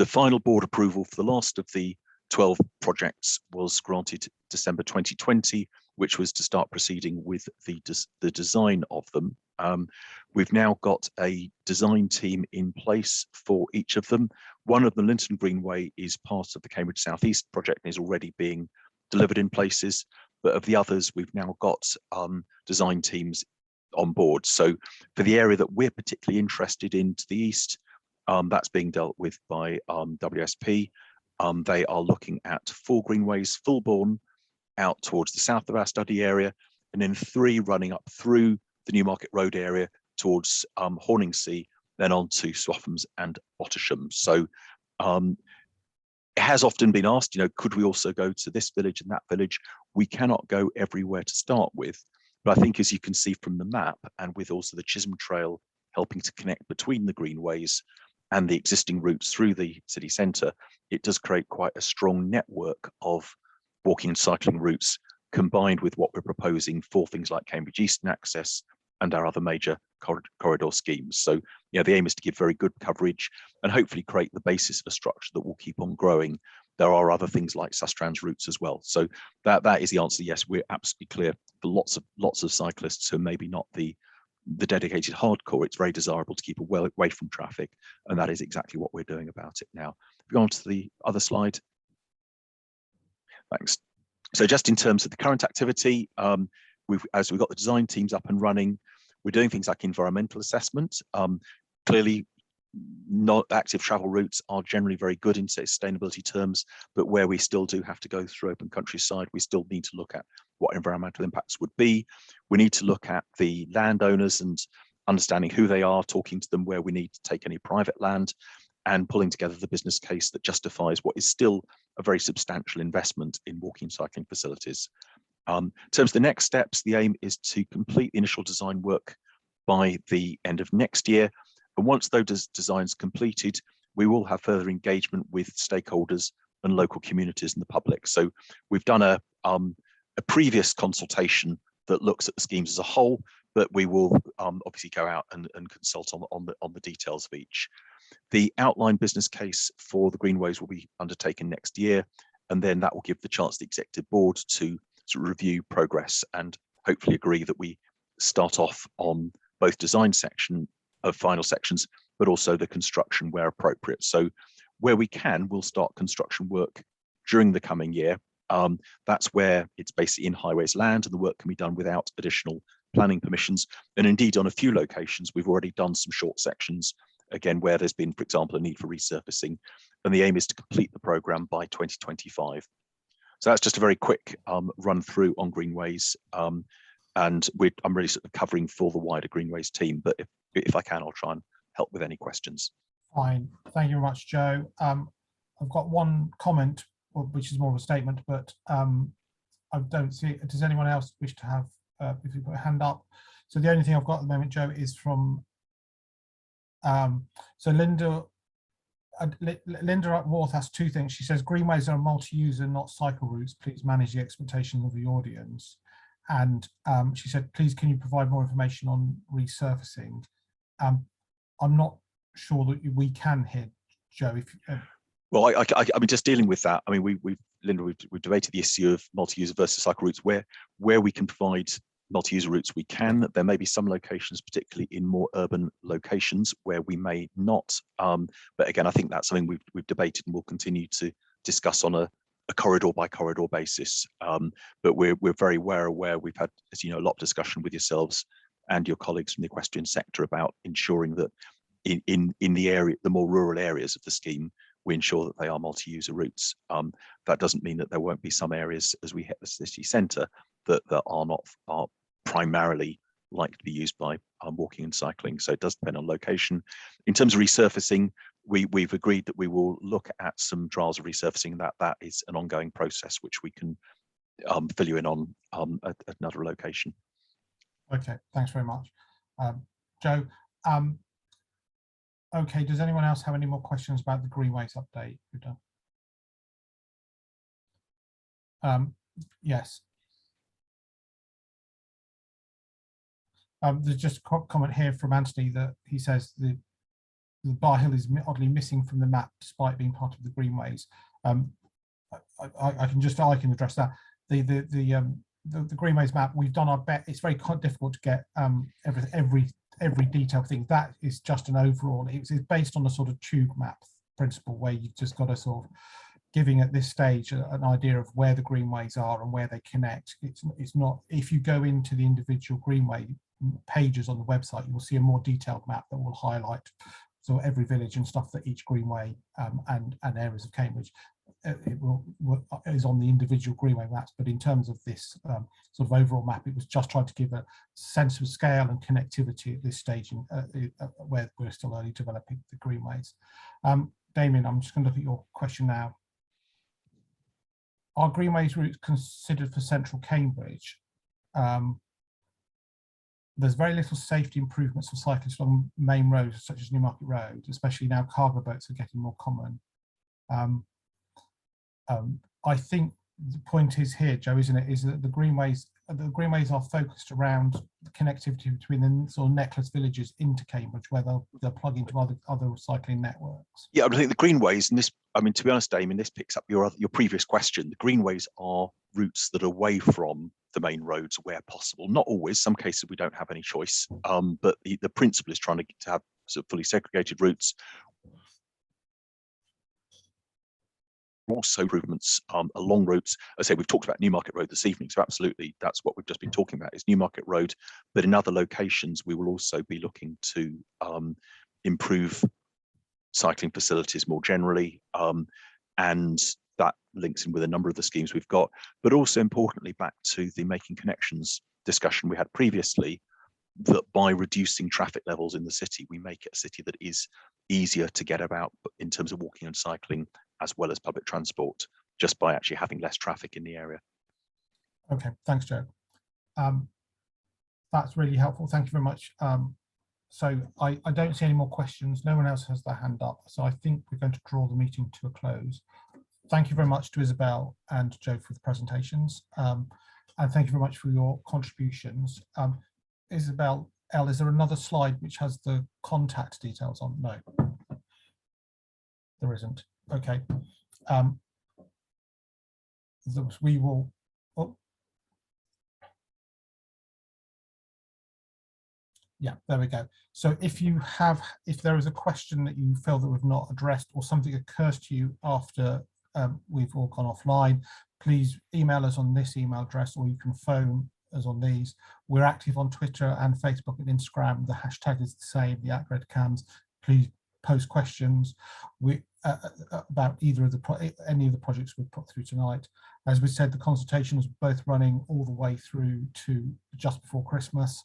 final board approval for the last of the 12 projects was granted December 2020. which was to start proceeding with the design of them. We've now got a design team in place for each of them. One of them, Linton Greenway, is part of the Cambridge South East project and is already being delivered in places. But of the others, we've now got design teams on board. So for the area that we're particularly interested in to the east, that's being dealt with by WSP. They are looking at 4 greenways, Fulbourn, out towards the south of our study area, and then 3 running up through the Newmarket Road area towards Horningsea, then on to Swaffhams and Ottersham. So it has often been asked, could we also go to this village and that village? We cannot go everywhere to start with. But I think, as you can see from the map, and with also the Chisholm Trail helping to connect between the greenways and the existing routes through the city centre, it does create quite a strong network of walking and cycling routes, combined with what we're proposing for things like Cambridge Eastern Access and our other major corridor schemes. So, the aim is to give very good coverage and hopefully create the basis of a structure that will keep on growing. There are other things like Sustrans routes as well. So that is the answer. Yes, we're absolutely clear for lots of cyclists who maybe not the dedicated hardcore. It's very desirable to keep away from traffic, and that is exactly what we're doing about it now. If we go on to the other slide. Thanks. So just in terms of the current activity, as we've got the design teams up and running, we're doing things like environmental assessment. Clearly, not active travel routes are generally very good in sustainability terms, but where we still do have to go through open countryside, we still need to look at what environmental impacts would be. We need to look at the landowners and understanding who they are, talking to them where we need to take any private land, and pulling together the business case that justifies what is still a very substantial investment in walking and cycling facilities. In terms of the next steps, the aim is to complete the initial design work by the end of next year. And once those designs completed, we will have further engagement with stakeholders and local communities and the public. So we've done a previous consultation that looks at the schemes as a whole, but we will obviously go out and consult on the details of each. The outline business case for the Greenways will be undertaken next year, and then that will give the chance to the executive board to review progress and hopefully agree that we start off on both design section of final sections, but also the construction where appropriate. So where we can, we'll start construction work during the coming year. That's where it's basically in highways land and the work can be done without additional planning permissions. And indeed, on a few locations, we've already done some short sections, again, where there's been, for example, a need for resurfacing. And the aim is to complete the programme by 2025. So that's just a very quick run through on Greenways. And I'm really sort of covering for the wider Greenways team, but if I can, I'll try and help with any questions. Fine, thank you very much, Joe. I've got one comment, which is more of a statement, but I don't see it. Does anyone else wish to have, if you put a hand up? So the only thing I've got at the moment, Joe, is from, so Linda Upworth has 2 things. She says, Greenways are multi-user, not cycle routes. Please manage the expectations of the audience. And she said, please, can you provide more information on resurfacing? I'm not sure that we can here, Joe. If well, I mean, just dealing with that. I mean, Linda, we've debated the issue of multi-user versus cycle routes. Where we can provide multi-user routes, we can. There may be some locations, particularly in more urban locations, where we may not. But again, I think that's something we've debated and will continue to discuss on a corridor by corridor basis. But we're very well aware. We've had, as you know, a lot of discussion with yourselves and your colleagues from the equestrian sector about ensuring that in the area, the more rural areas of the scheme, we ensure that they are multi-user routes. That doesn't mean that there won't be some areas as we hit the city centre that are primarily like to be used by walking and cycling. So it does depend on location. In terms of resurfacing, we've agreed that we will look at some trials of resurfacing. That is an ongoing process which we can fill you in on at another location. Okay, thanks very much, Joe. Okay, does anyone else have any more questions about the Greenways update? We're done. Yes. There's just a comment here from Anthony that he says the Bar Hill is oddly missing from the map despite being part of the Greenways. I can address that. The the Greenways map, we've done our best. It's very difficult to get every detailed thing. That is just an overall. It's based on a sort of tube map principle, where you've just got to sort of giving at this stage an idea of where the greenways are and where they connect. It's not, if you go into the individual greenway pages on the website, you will see a more detailed map that will highlight so every village and stuff that each greenway and areas of Cambridge is on the individual greenway maps. But in terms of this sort of overall map, it was just trying to give a sense of scale and connectivity at this stage where we're still early developing the greenways. Damien, I'm just going to look at your question now. Are greenways routes considered for central Cambridge? There's very little safety improvements for cyclists along main roads such as Newmarket Road, especially now cargo boats are getting more common. I think the point is here, Joe, isn't it, is that the greenways are focused around the connectivity between the sort of necklace villages into Cambridge, where they'll plug into other cycling networks. Yeah, I think the greenways, and this, I mean, to be honest, Damien, this picks up your previous question. The greenways are routes that are away from the main roads where possible. Not always. Some cases we don't have any choice. But the principle is trying to have sort of fully segregated routes. Also improvements along routes. I say we've talked about Newmarket Road this evening, so absolutely that's what we've just been talking about is Newmarket Road. But in other locations, we will also be looking to improve cycling facilities more generally, and that links in with a number of the schemes we've got. But also importantly, back to the making connections discussion we had previously, that by reducing traffic levels in the city, we make it a city that is easier to get about in terms of walking and cycling, as well as public transport, just by actually having less traffic in the area. Okay, thanks, Joe. That's really helpful. Thank you very much. So I don't see any more questions. No one else has their hand up. So I think we're going to draw the meeting to a close. Thank you very much to Isabel and Joe for the presentations. And thank you very much for your contributions. Isabel, is there another slide which has the contact details on? No, there isn't. Okay. We will. Oh. Yeah, there we go. So if there is a question that you feel that we've not addressed, or something occurs to you after we've all gone offline, please email us on this email address, or you can phone us on these. We're active on Twitter and Facebook and Instagram. The hashtag is the same, the @redcams. Please post questions about either of any of the projects we've put through tonight. As we said, the consultation is both running all the way through to just before Christmas.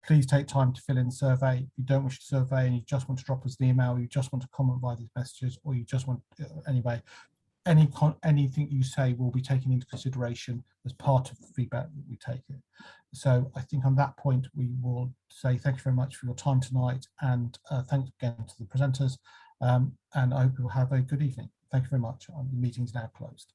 Please take time to fill in the survey. If you don't wish to survey and you just want to drop us an email, you just want to comment via these messages, or you just want, anyway, anything you say will be taken into consideration as part of the feedback that we take it. So I think on that point, we will say thank you very much for your time tonight, and thanks again to the presenters, and I hope you'll have a good evening. Thank you very much. The meeting is now closed.